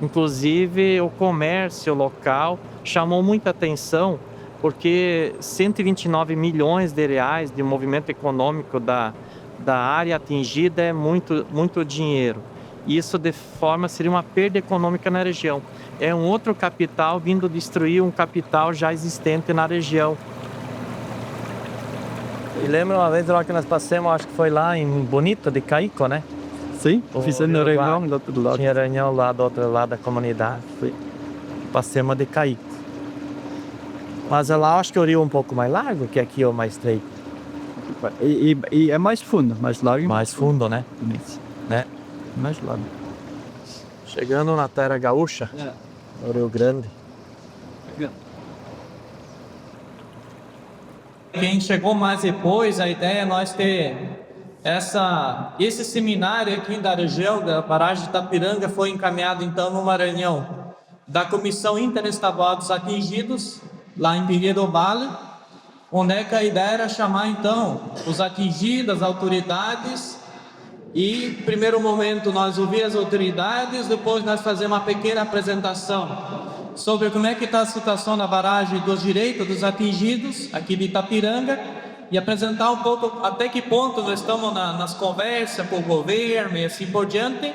inclusive, o comércio local, chamou muita atenção, porque 129 milhões de reais de movimento econômico da área atingida é muito dinheiro. Isso, de forma, seria uma perda econômica na região. É um outro capital vindo destruir um capital já existente na região. E lembra uma vez que nós passamos, acho que foi lá em Bonito de Caico, né? Sim, fizemos reunião do outro lado. Tinha reunião lá do outro lado da comunidade. Passamos de Caico. Mas lá acho que o rio é um pouco mais largo que aqui, ou mais estreito. E é mais fundo, mais largo. Mais fundo, né? Né? Mais largo. Chegando na terra gaúcha, no Rio Grande. Quem chegou mais depois, a ideia é nós ter Esse seminário aqui da região da barragem de Itapiranga foi encaminhado então numa reunião da Comissão Interestadual dos Atingidos, lá em Pirobalo, onde é que a ideia era chamar então os atingidos, as autoridades, e em primeiro momento nós ouvimos as autoridades, depois nós fazemos uma pequena apresentação sobre como é que está a situação na barragem dos direitos dos atingidos aqui de Itapiranga, e apresentar um pouco até que ponto nós estamos nas conversas com o governo e assim por diante.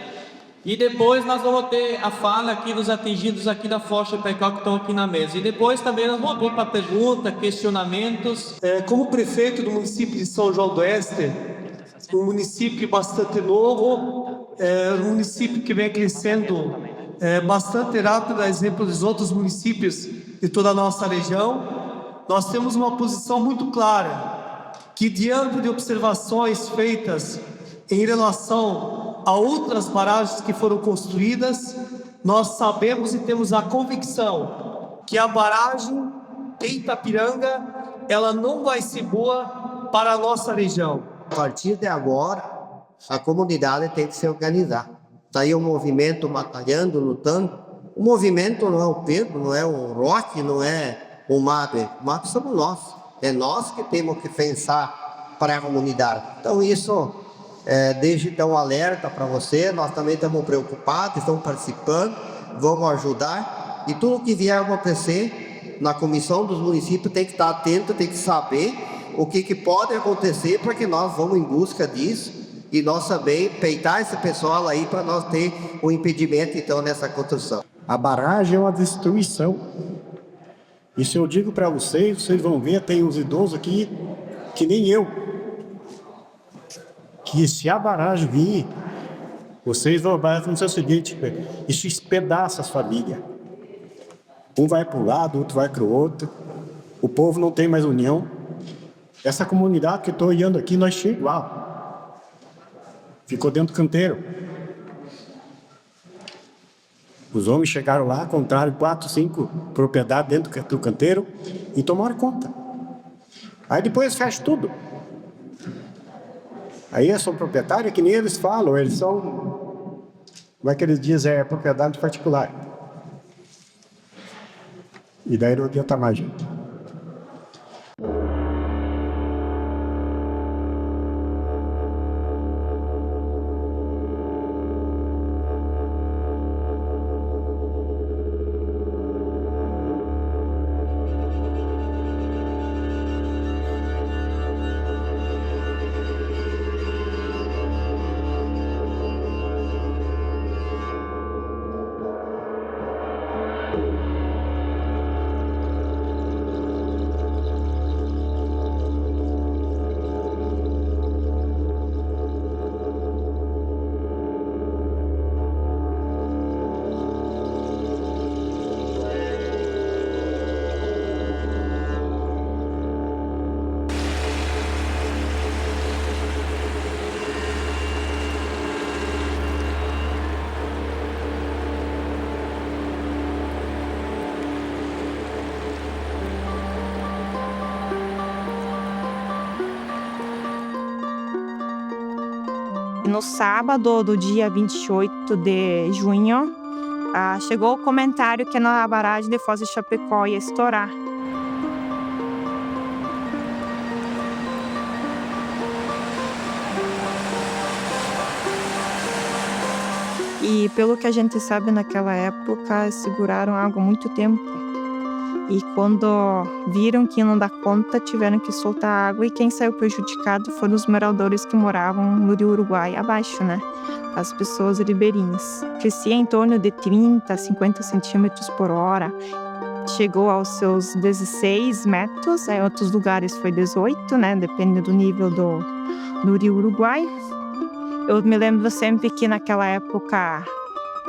E depois nós vamos ter a fala aqui dos atingidos aqui da Foz Chapecó que estão aqui na mesa. E depois também nós vamos abrir para perguntas, questionamentos. Como prefeito do município de São João do Oeste, um município bastante novo, um município que vem crescendo bastante rápido, a exemplo dos outros municípios de toda a nossa região, nós temos uma posição muito clara, que diante de observações feitas em relação a outras barragens que foram construídas, nós sabemos e temos a convicção que a barragem de Itapiranga, ela não vai ser boa para a nossa região. A partir de agora, a comunidade tem que se organizar. Está aí o movimento batalhando, lutando. O movimento não é o Pedro, não é o Roque, não é o Mato. O Mato somos nós. É nós que temos que pensar para a comunidade. Então isso, desde então, um alerta para você. Nós também estamos preocupados, estamos participando, vamos ajudar. E tudo que vier acontecer na comissão dos municípios tem que estar atento, tem que saber o que pode acontecer, porque nós vamos em busca disso. E nós também peitar esse pessoal aí para nós ter um impedimento, então, nessa construção. A barragem é uma destruição. Isso eu digo para vocês vão ver, tem uns idosos aqui, que nem eu, que se a barragem vir, vocês vão acontecer o seguinte, isso espedaça as famílias. Um vai para um lado, outro vai para o outro, o povo não tem mais união. Essa comunidade que eu estou olhando aqui, nós chegamos igual. Ficou dentro do canteiro. Os homens chegaram lá, compraram 4, 5 propriedades dentro do canteiro e tomaram conta. Aí depois fecha tudo. Aí são proprietários que nem eles falam, eles são, como é que eles dizem, é propriedade particular. E daí não adianta mais, gente. No sábado do dia 28 de junho, chegou o comentário que na barragem de Foz de Chapecó ia estourar. E pelo que a gente sabe, naquela época, seguraram água há muito tempo. E quando viram que não dá conta, tiveram que soltar água. E quem saiu prejudicado foram os moradores que moravam no Rio Uruguai abaixo, né? As pessoas ribeirinhas. Crescia em torno de 30 a 50 centímetros por hora. Chegou aos seus 16 metros. Em outros lugares foi 18, né? Depende do nível do Rio Uruguai. Eu me lembro sempre que naquela época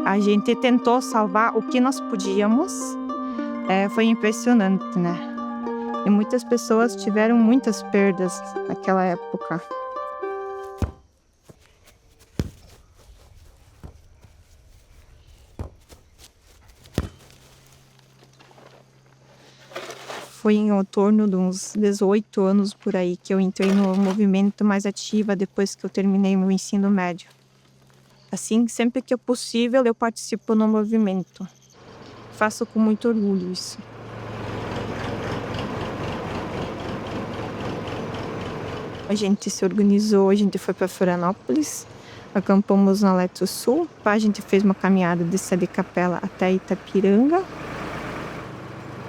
a gente tentou salvar o que nós podíamos. Foi impressionante, né? E muitas pessoas tiveram muitas perdas naquela época. foi em torno de uns 18 anos por aí que eu entrei no movimento mais ativa depois que eu terminei meu ensino médio. Assim, sempre que é possível, eu participo no movimento. Faço com muito orgulho isso. A gente se organizou, a gente foi para Florianópolis, acampamos na Leto Sul, a gente fez uma caminhada de Sé de Capela até Itapiranga.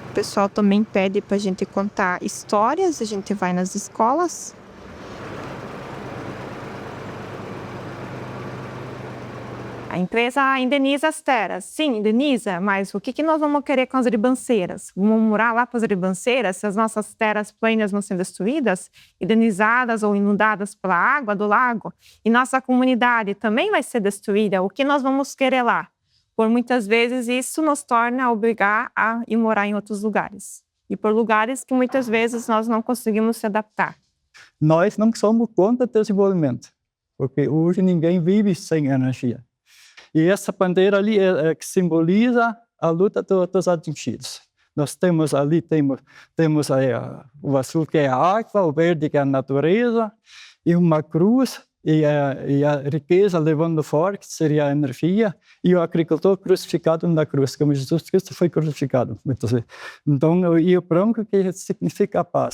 O pessoal também pede para a gente contar histórias, a gente vai nas escolas. A empresa indeniza as terras. Sim, indeniza, mas o que nós vamos querer com as ribanceiras? Vamos morar lá para as ribanceiras se as nossas terras planas vão ser destruídas, indenizadas ou inundadas pela água do lago? E nossa comunidade também vai ser destruída. O que nós vamos querer lá? Por muitas vezes isso nos torna a obrigar a ir morar em outros lugares. E por lugares que muitas vezes nós não conseguimos se adaptar. Nós não somos contra o desenvolvimento, porque hoje ninguém vive sem energia. E essa bandeira ali é que simboliza a luta dos atingidos. Nós temos ali o azul que é a água, o verde que é a natureza, e uma cruz, e a riqueza levando fora, que seria a energia, e o agricultor crucificado na cruz, como Jesus Cristo foi crucificado. Então, e o branco que significa a paz.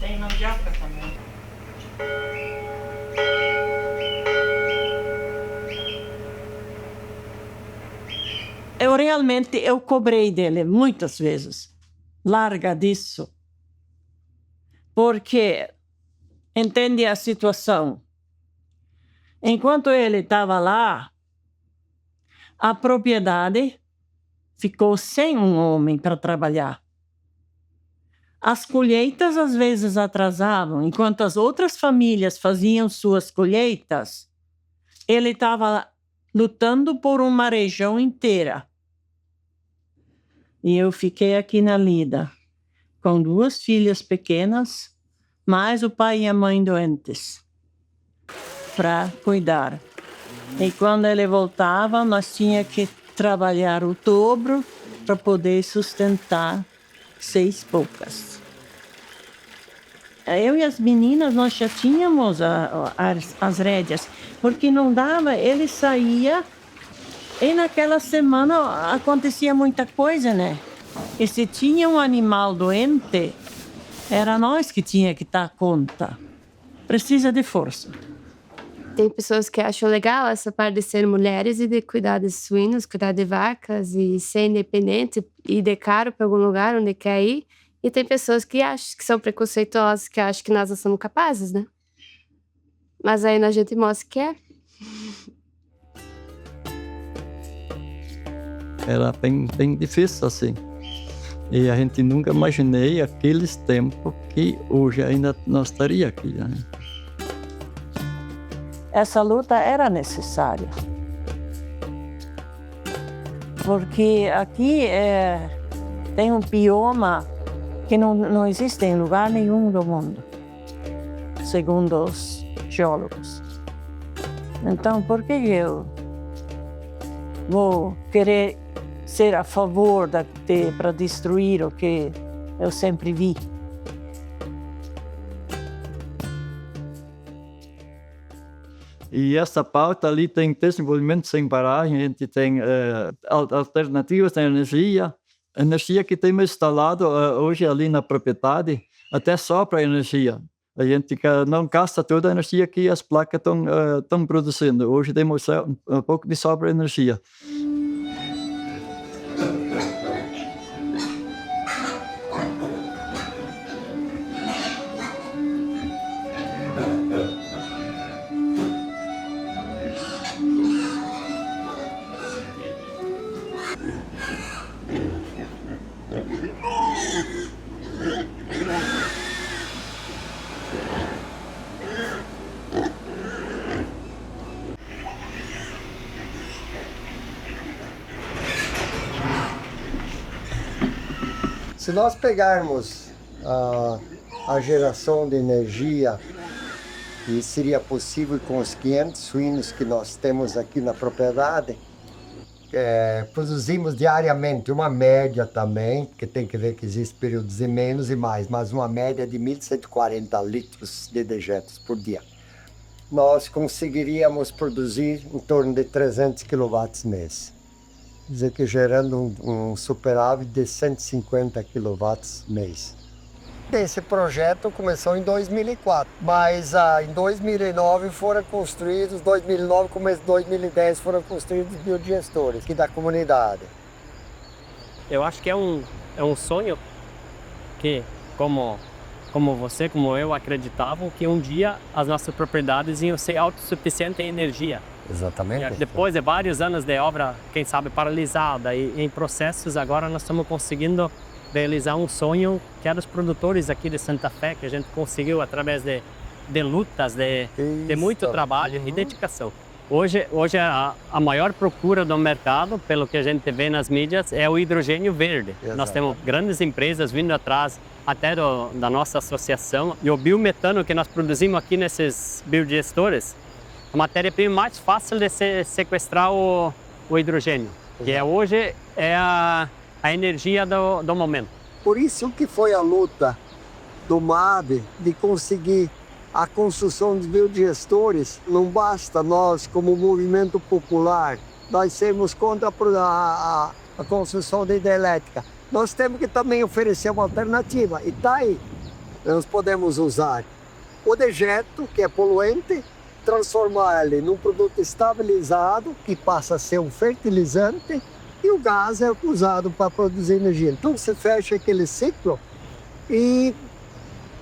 Tem mandioca também. Eu cobrei dele muitas vezes. Larga disso. Porque entende a situação. Enquanto ele estava lá, a propriedade ficou sem um homem para trabalhar. As colheitas às vezes atrasavam. Enquanto as outras famílias faziam suas colheitas, ele estava lutando por uma região inteira. E eu fiquei aqui na lida, com 2 filhas pequenas, mais o pai e a mãe doentes, para cuidar. E quando ele voltava, nós tínhamos que trabalhar o dobro para poder sustentar 6 poucas. Eu e as meninas, nós já tínhamos as rédeas, porque não dava, ele saía e naquela semana acontecia muita coisa, né? E se tinha um animal doente, era nós que tinha que dar conta. Precisa de força. Tem pessoas que acham legal essa parte de ser mulheres e de cuidar de suínos, cuidar de vacas e ser independente e de caro para algum lugar onde quer ir. E tem pessoas que acham que são preconceituosas, que acham que nós não somos capazes, né? Mas aí a gente mostra que é. Era bem difícil assim. E a gente nunca imaginei aqueles tempos que hoje ainda não estaria aqui, né? Essa luta era necessária. Porque aqui tem um bioma que não existe em lugar nenhum do mundo, segundo os geólogos. Então, por que eu vou querer ser a favor para destruir o que eu sempre vi? E essa pauta ali tem desenvolvimento sem paragem, a gente tem alternativas de energia que temos instalado hoje ali na propriedade, até sobra energia. A gente não gasta toda a energia que as placas estão produzindo. Hoje temos um pouco de sobra energia. Se nós pegarmos a geração de energia, que seria possível com os 500 suínos que nós temos aqui na propriedade, produzimos diariamente uma média também, porque tem que ver que existem períodos de menos e mais, mas uma média de 1.140 litros de dejetos por dia. Nós conseguiríamos produzir em torno de 300 kW mês. Quer dizer que gerando um superávit de 150 kW mês. Esse projeto começou em 2004, mas em 2009 foram construídos, 2009, começo de 2010 foram construídos biodigestores aqui da comunidade. Eu acho que é um sonho que, como você, como eu, acreditavam que um dia as nossas propriedades iam ser autossuficientes em energia. Exatamente. E depois de vários anos de obra, quem sabe, paralisada e em processos, agora nós estamos conseguindo realizar um sonho que era dos produtores aqui de Santa Fé, que a gente conseguiu através de lutas, de muito trabalho e dedicação. Hoje a maior procura do mercado, pelo que a gente vê nas mídias, é o hidrogênio verde. Exato. Nós temos grandes empresas vindo atrás até da nossa associação. E o biometano que nós produzimos aqui nesses biodigestores, a matéria-prima mais fácil de sequestrar o hidrogênio, que hoje é a energia do momento. Por isso que foi a luta do MAB de conseguir a construção dos biodigestores. Não basta nós, como movimento popular, nós sermos contra a construção da hidrelétrica. Nós temos que também oferecer uma alternativa. E tá aí, nós podemos usar o dejeto, que é poluente, transformar ele num produto estabilizado, que passa a ser um fertilizante, e o gás é usado para produzir energia. Então você fecha aquele ciclo e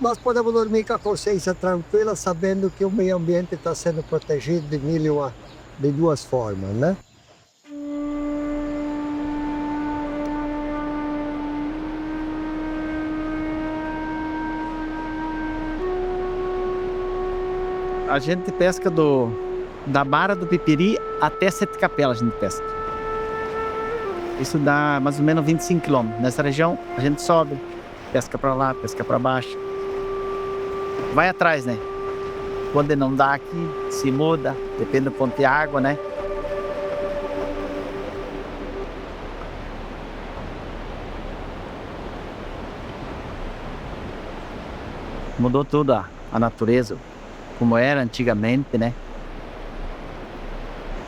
nós podemos dormir com a consciência tranquila, sabendo que o meio ambiente está sendo protegido de duas formas, né? A gente pesca da Barra do Pipiri até Sete Capelas, a gente pesca. Isso dá mais ou menos 25 km. Nessa região, a gente sobe, pesca para lá, pesca para baixo. Vai atrás, né? Quando não dá aqui, se muda, depende do ponto de água, né? Mudou tudo a natureza, como era antigamente, né?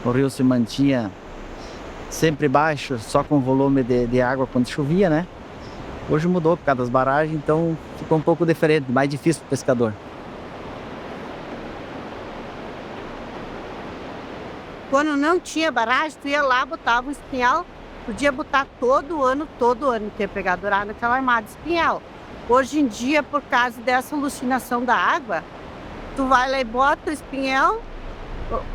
O rio se mantinha sempre baixo, só com volume de água quando chovia, né? Hoje mudou por causa das barragens, então ficou um pouco diferente, mais difícil para o pescador. Quando não tinha barragem, tu ia lá, botava o espinhal, podia botar todo ano, ter pegado dourado naquela armada de espinhal. Hoje em dia, por causa dessa alucinação da água, tu vai lá e bota o espinhal,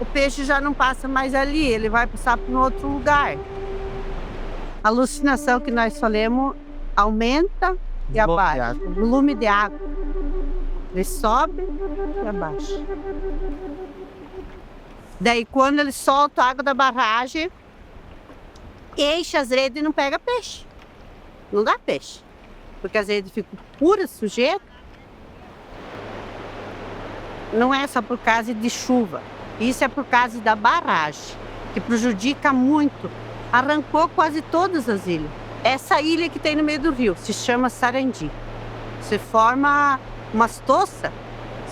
o peixe já não passa mais ali, ele vai passar para um outro lugar. A alucinação que nós falamos aumenta e abaixa. O volume de água. Ele sobe e abaixa. Daí quando ele solta a água da barragem, enche as redes e não pega peixe. Não dá peixe. Porque as redes ficam puras, sujeiras. Não é só por causa de chuva. Isso é por causa da barragem, que prejudica muito. Arrancou quase todas as ilhas. Essa ilha que tem no meio do rio se chama Sarandi. Se forma umas toças,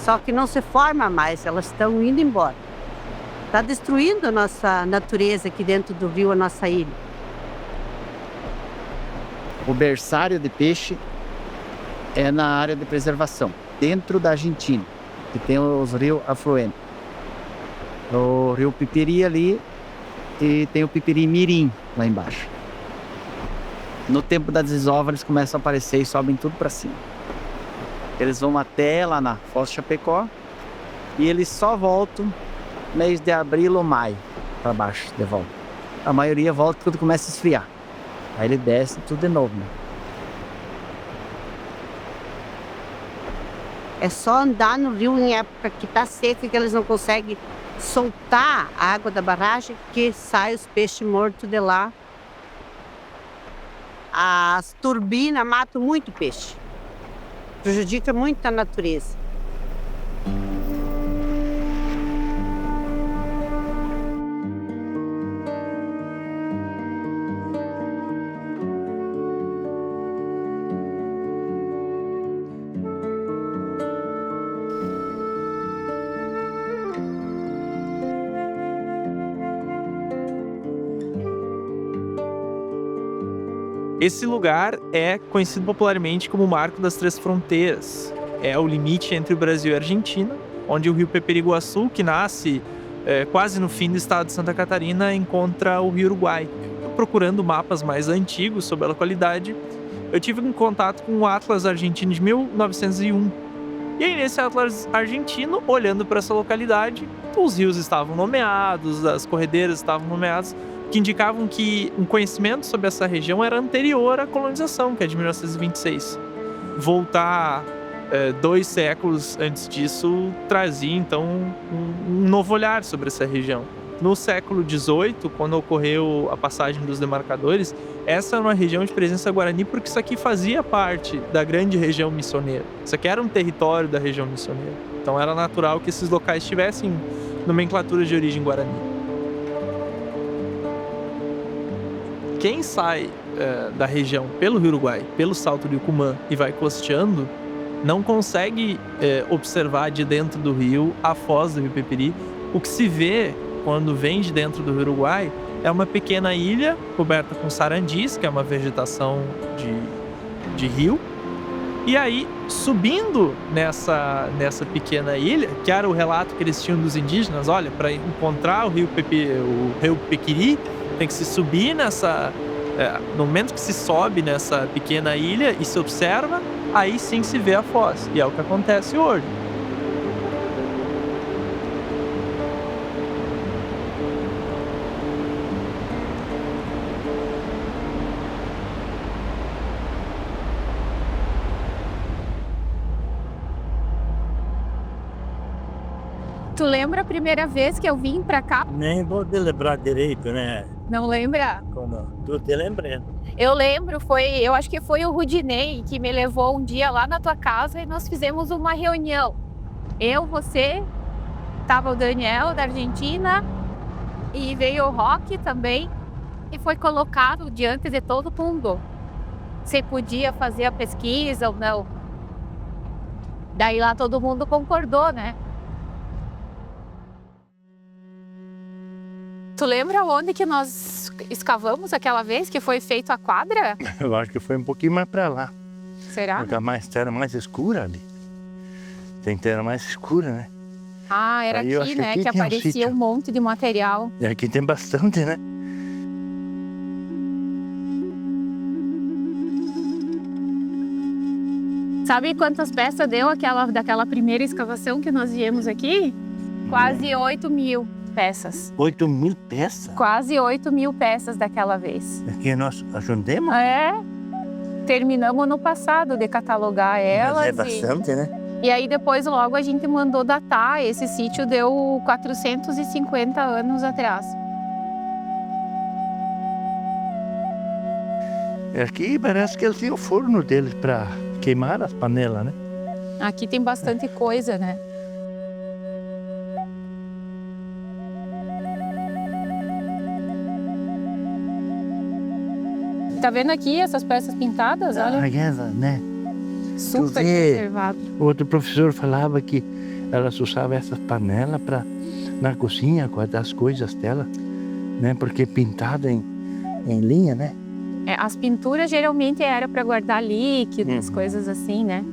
só que não se forma mais, elas estão indo embora. Está destruindo a nossa natureza aqui dentro do rio, a nossa ilha. O berçário de peixe é na área de preservação, dentro da Argentina, que tem os rios afluentes. O rio Pipiri ali e tem o Pipiri Mirim lá embaixo. No tempo da desova eles começam a aparecer e sobem tudo para cima. Eles vão até lá na Foz de Chapecó e eles só voltam mês de abril ou maio para baixo de volta. A maioria volta quando começa a esfriar. Aí ele desce tudo de novo, né? É só andar no rio em época que está seca, que eles não conseguem soltar a água da barragem, que sai os peixes mortos de lá. as turbinas matam muito peixe. Prejudica muito a natureza. Esse lugar é conhecido popularmente como o Marco das Três Fronteiras. É o limite entre o Brasil e a Argentina, onde o rio Peperiguaçu, que nasce quase no fim do estado de Santa Catarina, encontra o rio Uruguai. Procurando mapas mais antigos sobre a localidade, eu tive um contato com o Atlas Argentino de 1901. E aí, nesse Atlas Argentino, olhando para essa localidade, os rios estavam nomeados, as corredeiras estavam nomeadas, que indicavam que um conhecimento sobre essa região era anterior à colonização, que é de 1926. Voltar 2 séculos antes disso trazia, então, um novo olhar sobre essa região. No século XVIII, quando ocorreu a passagem dos demarcadores, essa era uma região de presença guarani, porque isso aqui fazia parte da grande região missioneira. Isso aqui era um território da região missioneira. Então era natural que esses locais tivessem nomenclatura de origem guarani. Quem sai da região pelo Rio Uruguai, pelo Salto do Yucumã e vai costeando, não consegue observar de dentro do rio a foz do Rio Peperi. O que se vê quando vem de dentro do Rio Uruguai é uma pequena ilha coberta com sarandis, que é uma vegetação de rio. E aí, subindo nessa pequena ilha, que era o relato que eles tinham dos indígenas, olha, para encontrar o rio Pequiri, tem que se subir no momento que se sobe nessa pequena ilha e se observa, aí sim se vê a foz. E é o que acontece hoje. Tu lembra a primeira vez que eu vim pra cá? Nem vou te lembrar direito, né? Não lembra? Como? Tu te lembrando? Eu lembro, eu acho que foi o Rudinei que me levou um dia lá na tua casa e nós fizemos uma reunião. Eu, você, tava o Daniel da Argentina e veio o Roque também e foi colocado diante de todo mundo se podia fazer a pesquisa ou não. Daí lá todo mundo concordou, né? Tu lembra onde que nós escavamos aquela vez que foi feita a quadra? Eu acho que foi um pouquinho mais para lá. Será? Porque a terra mais escura ali. Tem terra mais escura, né? Ah, era aí aqui, né? Que aparecia um monte de material. E aqui tem bastante, né? Sabe quantas peças deu daquela primeira escavação que nós viemos aqui? Quase 8.000 peças. 8.000 peças? Quase 8.000 peças daquela vez. Que nós ajuntemos? É. Terminamos no passado de catalogar elas. Mas é bastante, né? E aí depois logo a gente mandou datar. Esse sítio deu 450 anos atrás. Aqui parece que eles tinham o forno deles para queimar as panelas, né? Aqui tem bastante coisa, né? Tá vendo aqui essas peças pintadas? Olha. Né? Super conservado. O outro professor falava que elas usavam essas panelas na cozinha guardar as coisas dela, né? Porque pintada em linha, né? As pinturas geralmente era para guardar líquidos, coisas assim, né?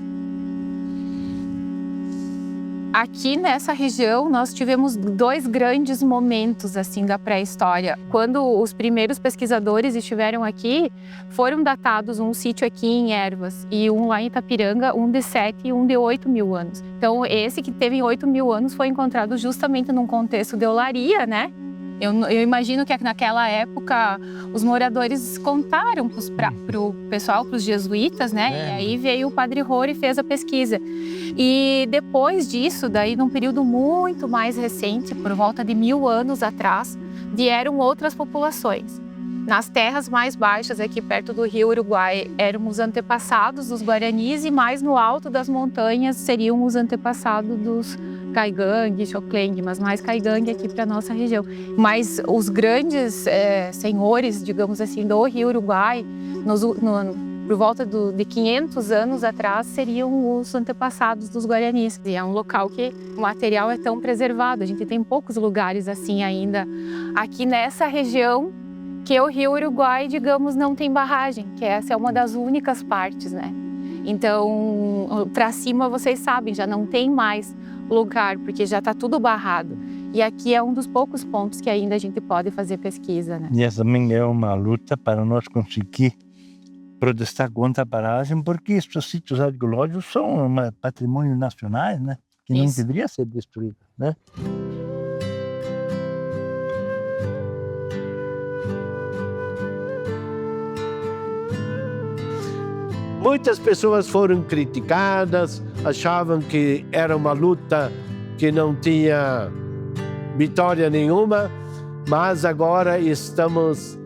Aqui nessa região nós tivemos 2 grandes momentos assim da pré-história. Quando os primeiros pesquisadores estiveram aqui, foram datados um sítio aqui em Ervas e um lá em Itapiranga, um de 7 e um de 8.000 anos. Então esse que teve 8.000 anos foi encontrado justamente num contexto de olaria, né? Eu imagino que naquela época os moradores contaram para o pessoal, para os jesuítas, né? E aí veio o Padre Rohr e fez a pesquisa. E depois disso, daí num período muito mais recente, por volta de 1000 anos atrás, vieram outras populações. Nas terras mais baixas, aqui perto do rio Uruguai, eram os antepassados dos Guaranis e mais no alto das montanhas seriam os antepassados dos Caigangue, Xoclengue, mas mais Caigangue aqui para nossa região. Mas os grandes senhores, digamos assim, do rio Uruguai, por volta de 500 anos atrás, seriam os antepassados dos Guaranis. E é um local que o material é tão preservado, a gente tem poucos lugares assim ainda aqui nessa região, que o rio Uruguai, digamos, não tem barragem, que essa é uma das únicas partes, né? Então, para cima, vocês sabem, já não tem mais lugar, porque já está tudo barrado. E aqui é um dos poucos pontos que ainda a gente pode fazer pesquisa, né? E essa também é uma luta para nós conseguir protestar contra a barragem, porque esses sítios arqueológicos são um patrimônio nacional, né? Que não deveria ser destruído, né? Muitas pessoas foram criticadas, achavam que era uma luta que não tinha vitória nenhuma, mas agora estamos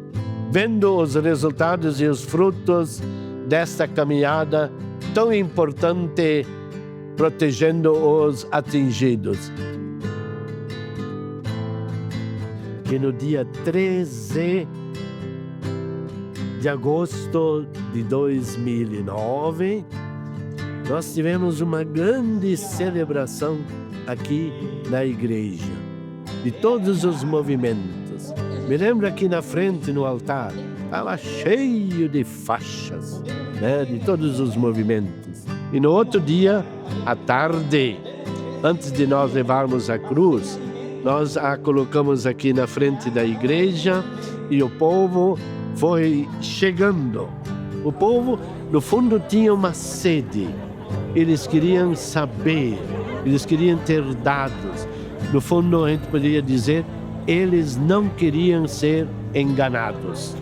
vendo os resultados e os frutos desta caminhada tão importante, protegendo os atingidos. E no dia 13 de agosto de 2009, nós tivemos uma grande celebração aqui na igreja, de todos os movimentos. Me lembro aqui na frente, no altar, estava cheio de faixas, né, de todos os movimentos. E no outro dia, à tarde, antes de nós levarmos a cruz, nós a colocamos aqui na frente da igreja e o povo foi chegando. O povo, no fundo, tinha uma sede. Eles queriam saber, eles queriam ter dados. No fundo, a gente poderia dizer, eles não queriam ser enganados.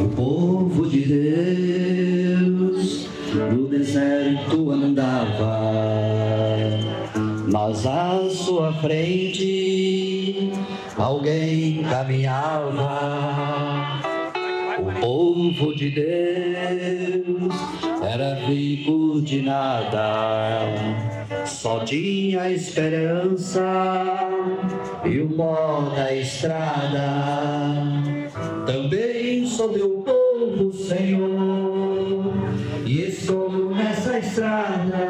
O povo de Deus no deserto andava, mas à sua frente alguém caminhava. O povo de Deus era rico de nada, só tinha esperança e o pó da estrada. Também sou teu povo, Senhor, e estou nessa estrada,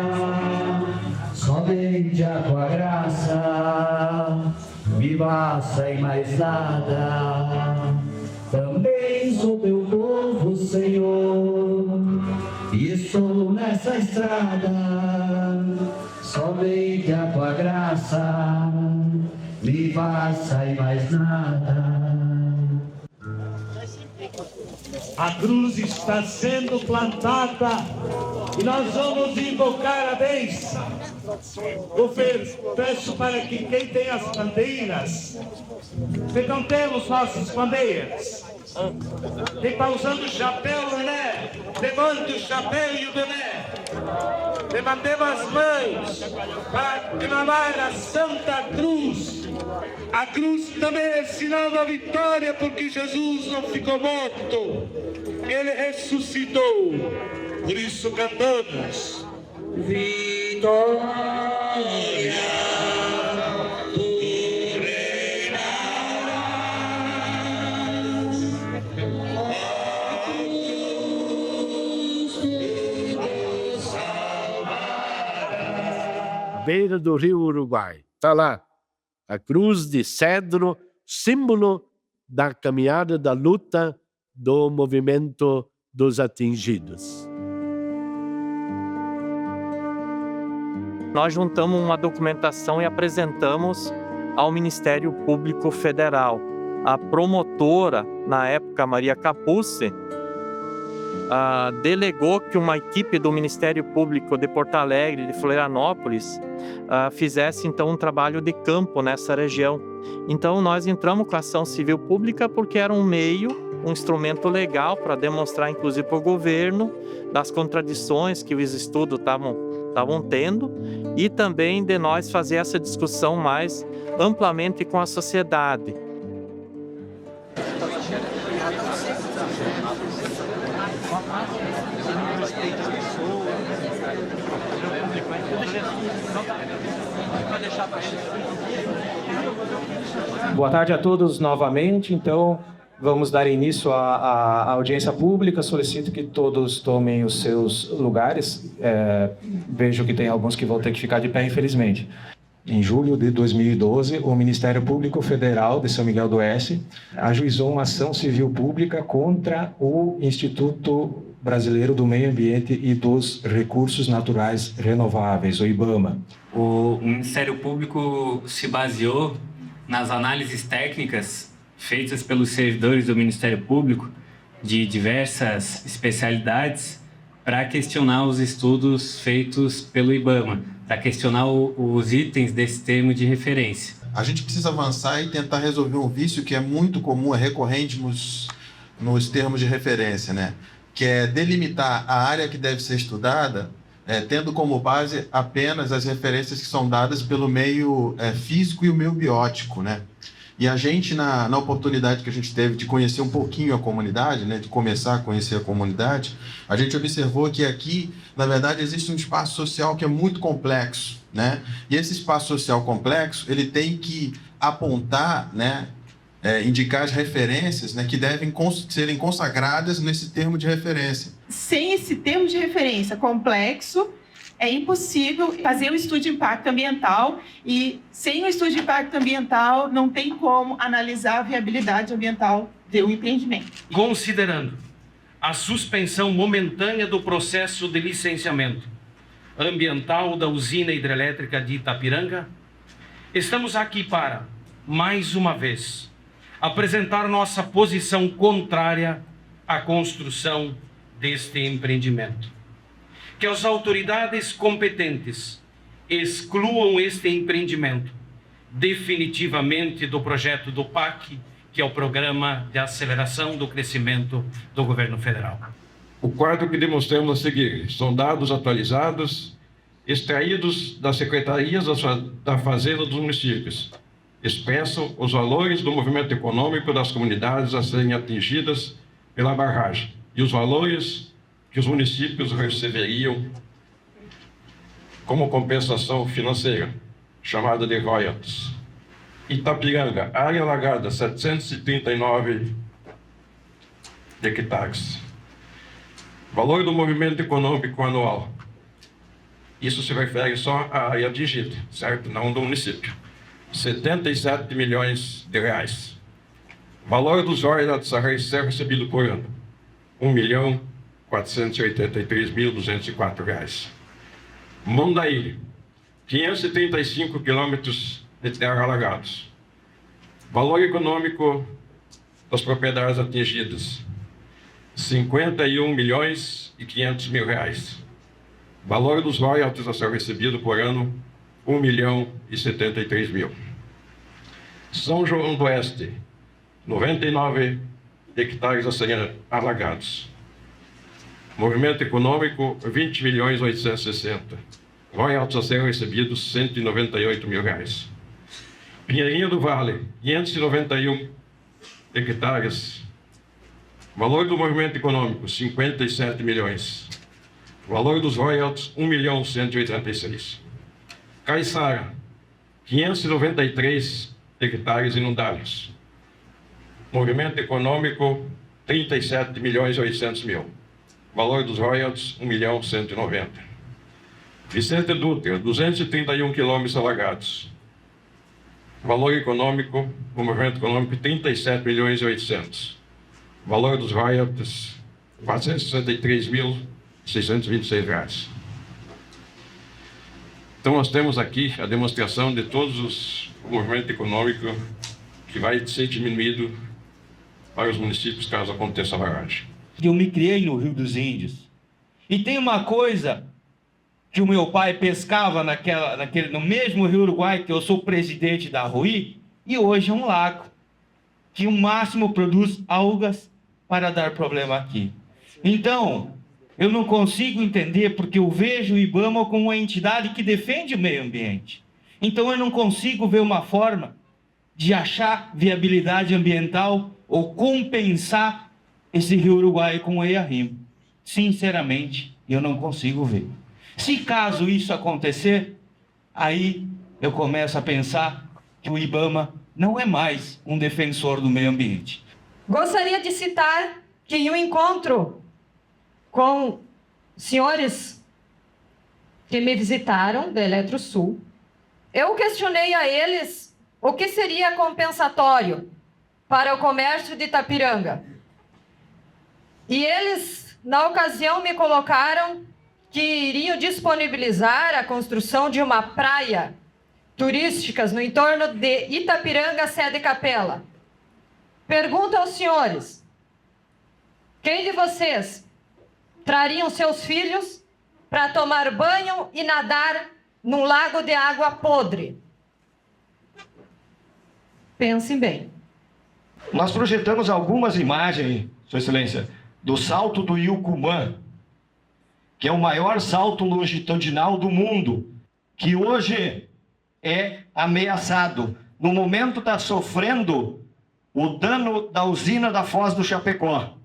somente a tua graça me basta e mais nada. Também sou teu povo, Senhor, e estou nessa estrada, somente a tua graça me basta e mais nada. A cruz está sendo plantada e nós vamos invocar a bênção. Peço para que quem tem as bandeiras, levantemos nossas bandeiras. Quem está usando o chapéu, né? Levante o chapéu e o boné. Levantemos as mãos para clamar a Santa Cruz. A cruz também é sinal da vitória, porque Jesus não ficou morto, ele ressuscitou. Por isso cantamos: vitória, tu reinarás, a cruz nos salvará. Beira do rio Uruguai, está lá. A cruz de cedro, símbolo da caminhada, da luta do movimento dos atingidos. Nós juntamos uma documentação e apresentamos ao Ministério Público Federal. A promotora, na época, Maria Capucci, delegou que uma equipe do Ministério Público de Porto Alegre, de Florianópolis, fizesse então um trabalho de campo nessa região. Então nós entramos com a ação civil pública porque era um meio, um instrumento legal para demonstrar, inclusive para o governo, das contradições que os estudos estavam tendo e também de nós fazer essa discussão mais amplamente com a sociedade. Boa tarde a todos novamente. Então, vamos dar início à audiência pública. Solicito que todos tomem os seus lugares. Vejo que tem alguns que vão ter que ficar de pé, infelizmente. Em julho de 2012, o Ministério Público Federal de São Miguel do Oeste ajuizou uma ação civil pública contra o Instituto Brasileiro do Meio Ambiente e dos Recursos Naturais Renováveis, o IBAMA. O Ministério Público se baseou nas análises técnicas feitas pelos servidores do Ministério Público de diversas especialidades para questionar os estudos feitos pelo IBAMA, para questionar os itens desse termo de referência. A gente precisa avançar e tentar resolver um vício que é muito comum, é recorrente nos termos de referência, né? Que é delimitar a área que deve ser estudada, tendo como base apenas as referências que são dadas pelo meio físico e o meio biótico, né? E a gente, na oportunidade que a gente teve de conhecer um pouquinho a comunidade, né, de começar a conhecer a comunidade, a gente observou que aqui, na verdade, existe um espaço social que é muito complexo, né? E esse espaço social complexo, ele tem que apontar, né, indicar as referências, né, que devem serem consagradas nesse termo de referência. Sem esse termo de referência complexo, é impossível fazer o estudo de impacto ambiental e, sem o estudo de impacto ambiental, não tem como analisar a viabilidade ambiental do empreendimento. Considerando a suspensão momentânea do processo de licenciamento ambiental da usina hidrelétrica de Itapiranga, estamos aqui para, mais uma vez, apresentar nossa posição contrária à construção deste empreendimento. Que as autoridades competentes excluam este empreendimento definitivamente do projeto do PAC, que é o Programa de Aceleração do Crescimento do Governo Federal. O quadro que demonstramos a seguir são dados atualizados, extraídos das secretarias da Fazenda dos municípios. Expressam os valores do movimento econômico das comunidades a serem atingidas pela barragem e os valores que os municípios receberiam como compensação financeira, chamada de royalties. Itapiranga, área alagada, 739 hectares. Valor do movimento econômico anual. Isso se refere só à área atingida, certo? Não do município. 77 milhões de reais. Valor dos royalties a ser recebido por ano. 1.483.204 reais. Mondaíri, 535 quilômetros de terra alagados. Valor econômico das propriedades atingidas, 51.500.000 reais. Valor dos royalties a ser recebido por ano, 1.073.000. São João do Oeste, 99 hectares a serem alagados. Movimento econômico, 20.860.000. Royalties a serem recebidos, 198.000 reais. Pinheirinho do Vale, 591 hectares. Valor do movimento econômico, 57 milhões. Valor dos royalties, 1.186.000. Caiçara, 593 hectares inundáveis. Movimento econômico, 37.800.000. Valor dos royalties, 1.190.000. Vicente Dutra, 231 quilômetros alagados. Valor econômico, o movimento econômico, 37.800.000. Valor dos royalties, R$ 463.626 reais. Então, nós temos aqui a demonstração de todos os movimentos econômicos que vai ser diminuído para os municípios caso aconteça a barragem. Eu me criei no Rio dos Índios. E tem uma coisa que o meu pai pescava no mesmo Rio Uruguai, que eu sou presidente da RUI, e hoje é um lago, que o máximo produz algas para dar problema aqui. Então, eu não consigo entender porque eu vejo o IBAMA como uma entidade que defende o meio ambiente. Então, eu não consigo ver uma forma de achar viabilidade ambiental ou compensar esse Rio Uruguai com o EIA-RIMO. Sinceramente, eu não consigo ver. Se caso isso acontecer, aí eu começo a pensar que o IBAMA não é mais um defensor do meio ambiente. Gostaria de citar que em um encontro com senhores que me visitaram da Eletrosul, eu questionei a eles o que seria compensatório para o comércio de Itapiranga. E eles, na ocasião, me colocaram que iriam disponibilizar a construção de uma praia turística no entorno de Itapiranga, Sé de Capela. Pergunto aos senhores, quem de vocês trariam seus filhos para tomar banho e nadar num lago de água podre? Pensem bem. Nós projetamos algumas imagens, Sua Excelência, do Salto do Yucumã, que é o maior salto longitudinal do mundo, que hoje é ameaçado. No momento está sofrendo o dano da usina da Foz do Chapecó.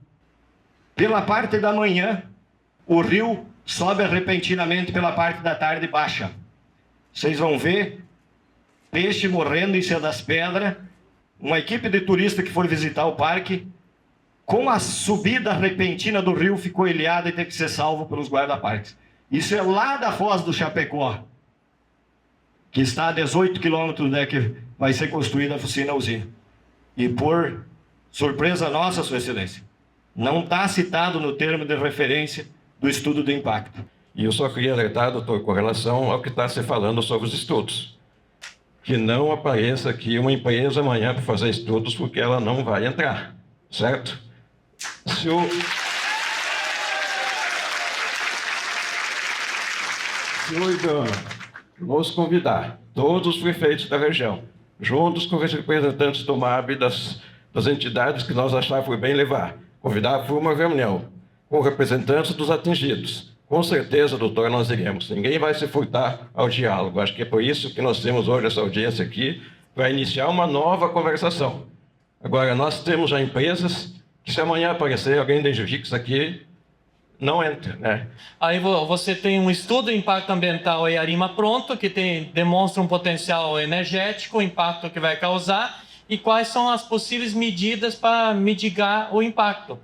Pela parte da manhã, o rio sobe repentinamente pela parte da tarde baixa. Vocês vão ver peixe morrendo em cima das pedras. Uma equipe de turista que foi visitar o parque, com a subida repentina do rio, ficou ilhada e teve que ser salvo pelos guarda-parques. Isso é lá da Foz do Chapecó, que está a 18 quilômetros da que vai ser construída a usina. E por surpresa nossa, Sua Excelência, não está citado no termo de referência do estudo do impacto. E eu só queria alertar, doutor, com relação ao que está se falando sobre os estudos. Que não apareça aqui uma empresa amanhã para fazer estudos, porque ela não vai entrar, certo? Se o IBAMA nos convidar, todos os prefeitos da região, juntos com os representantes do MAB, das entidades que nós achávamos por bem levar, convidar por uma reunião com representantes dos atingidos, com certeza, doutor, nós iremos. Ninguém vai se furtar ao diálogo. Acho que é por isso que nós temos hoje essa audiência aqui, para iniciar uma nova conversação. Agora, nós temos já empresas que, se amanhã aparecer alguém da Engivix aqui, não entra, né? Aí você tem um estudo de impacto ambiental em Arima pronto, que demonstra um potencial energético, o impacto que vai causar, e quais são as possíveis medidas para mitigar o impacto.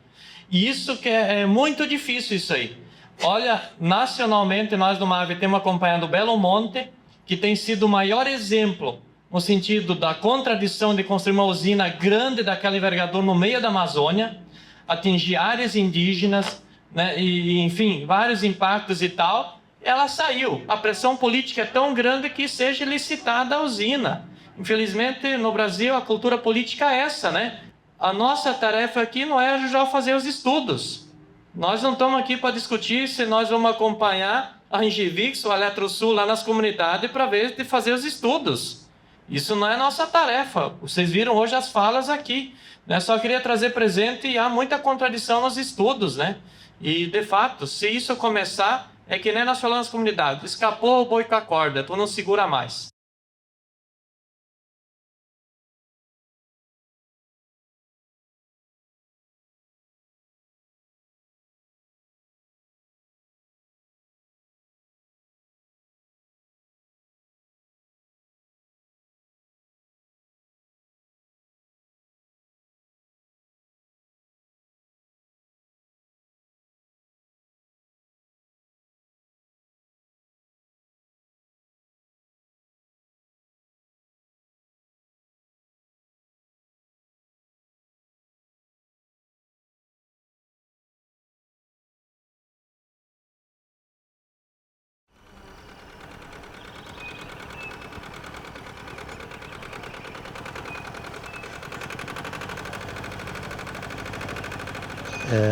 E isso que é muito difícil, isso aí. Olha, nacionalmente, nós do MAV temos acompanhado o Belo Monte, que tem sido o maior exemplo no sentido da contradição de construir uma usina grande daquela envergadura no meio da Amazônia, atingir áreas indígenas, né, e, enfim, vários impactos e tal. Ela saiu. A pressão política é tão grande que seja licitada a usina. Infelizmente, no Brasil, a cultura política é essa, né? A nossa tarefa aqui não é já fazer os estudos. Nós não estamos aqui para discutir se nós vamos acompanhar a Engivix ou a Eletrosul lá nas comunidades para ver de fazer os estudos. Isso não é nossa tarefa. Vocês viram hoje as falas aqui, né? Só queria trazer presente e há muita contradição nos estudos, né? E, de fato, se isso começar, é que nem nós falamos nas comunidades. Escapou o boi com a corda, tu não segura mais.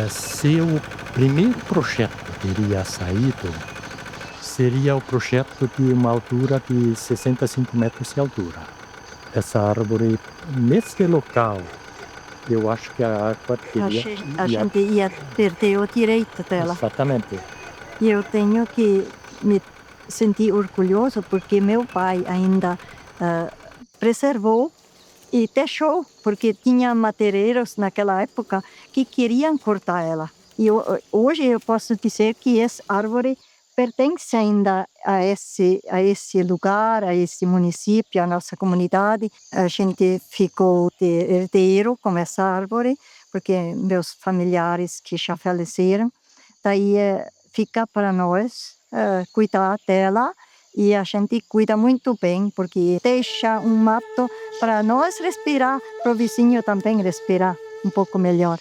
Se o primeiro projeto teria saído, seria o projeto de uma altura de 65 metros de altura. Essa árvore, nesse local, eu acho que a água teria... A gente ia perder o direito dela. Exatamente. E eu tenho que me sentir orgulhoso porque meu pai ainda preservou e deixou, porque tinha madeireiros naquela época que queriam cortar ela. E hoje eu posso dizer que essa árvore pertence ainda a esse lugar, a esse município, a nossa comunidade. A gente ficou de herdeiro com essa árvore, porque meus familiares que já faleceram. Daí fica para nós cuidar dela, e a gente cuida muito bem, porque deixa um mato para nós respirar, para o vizinho também respirar um pouco melhor.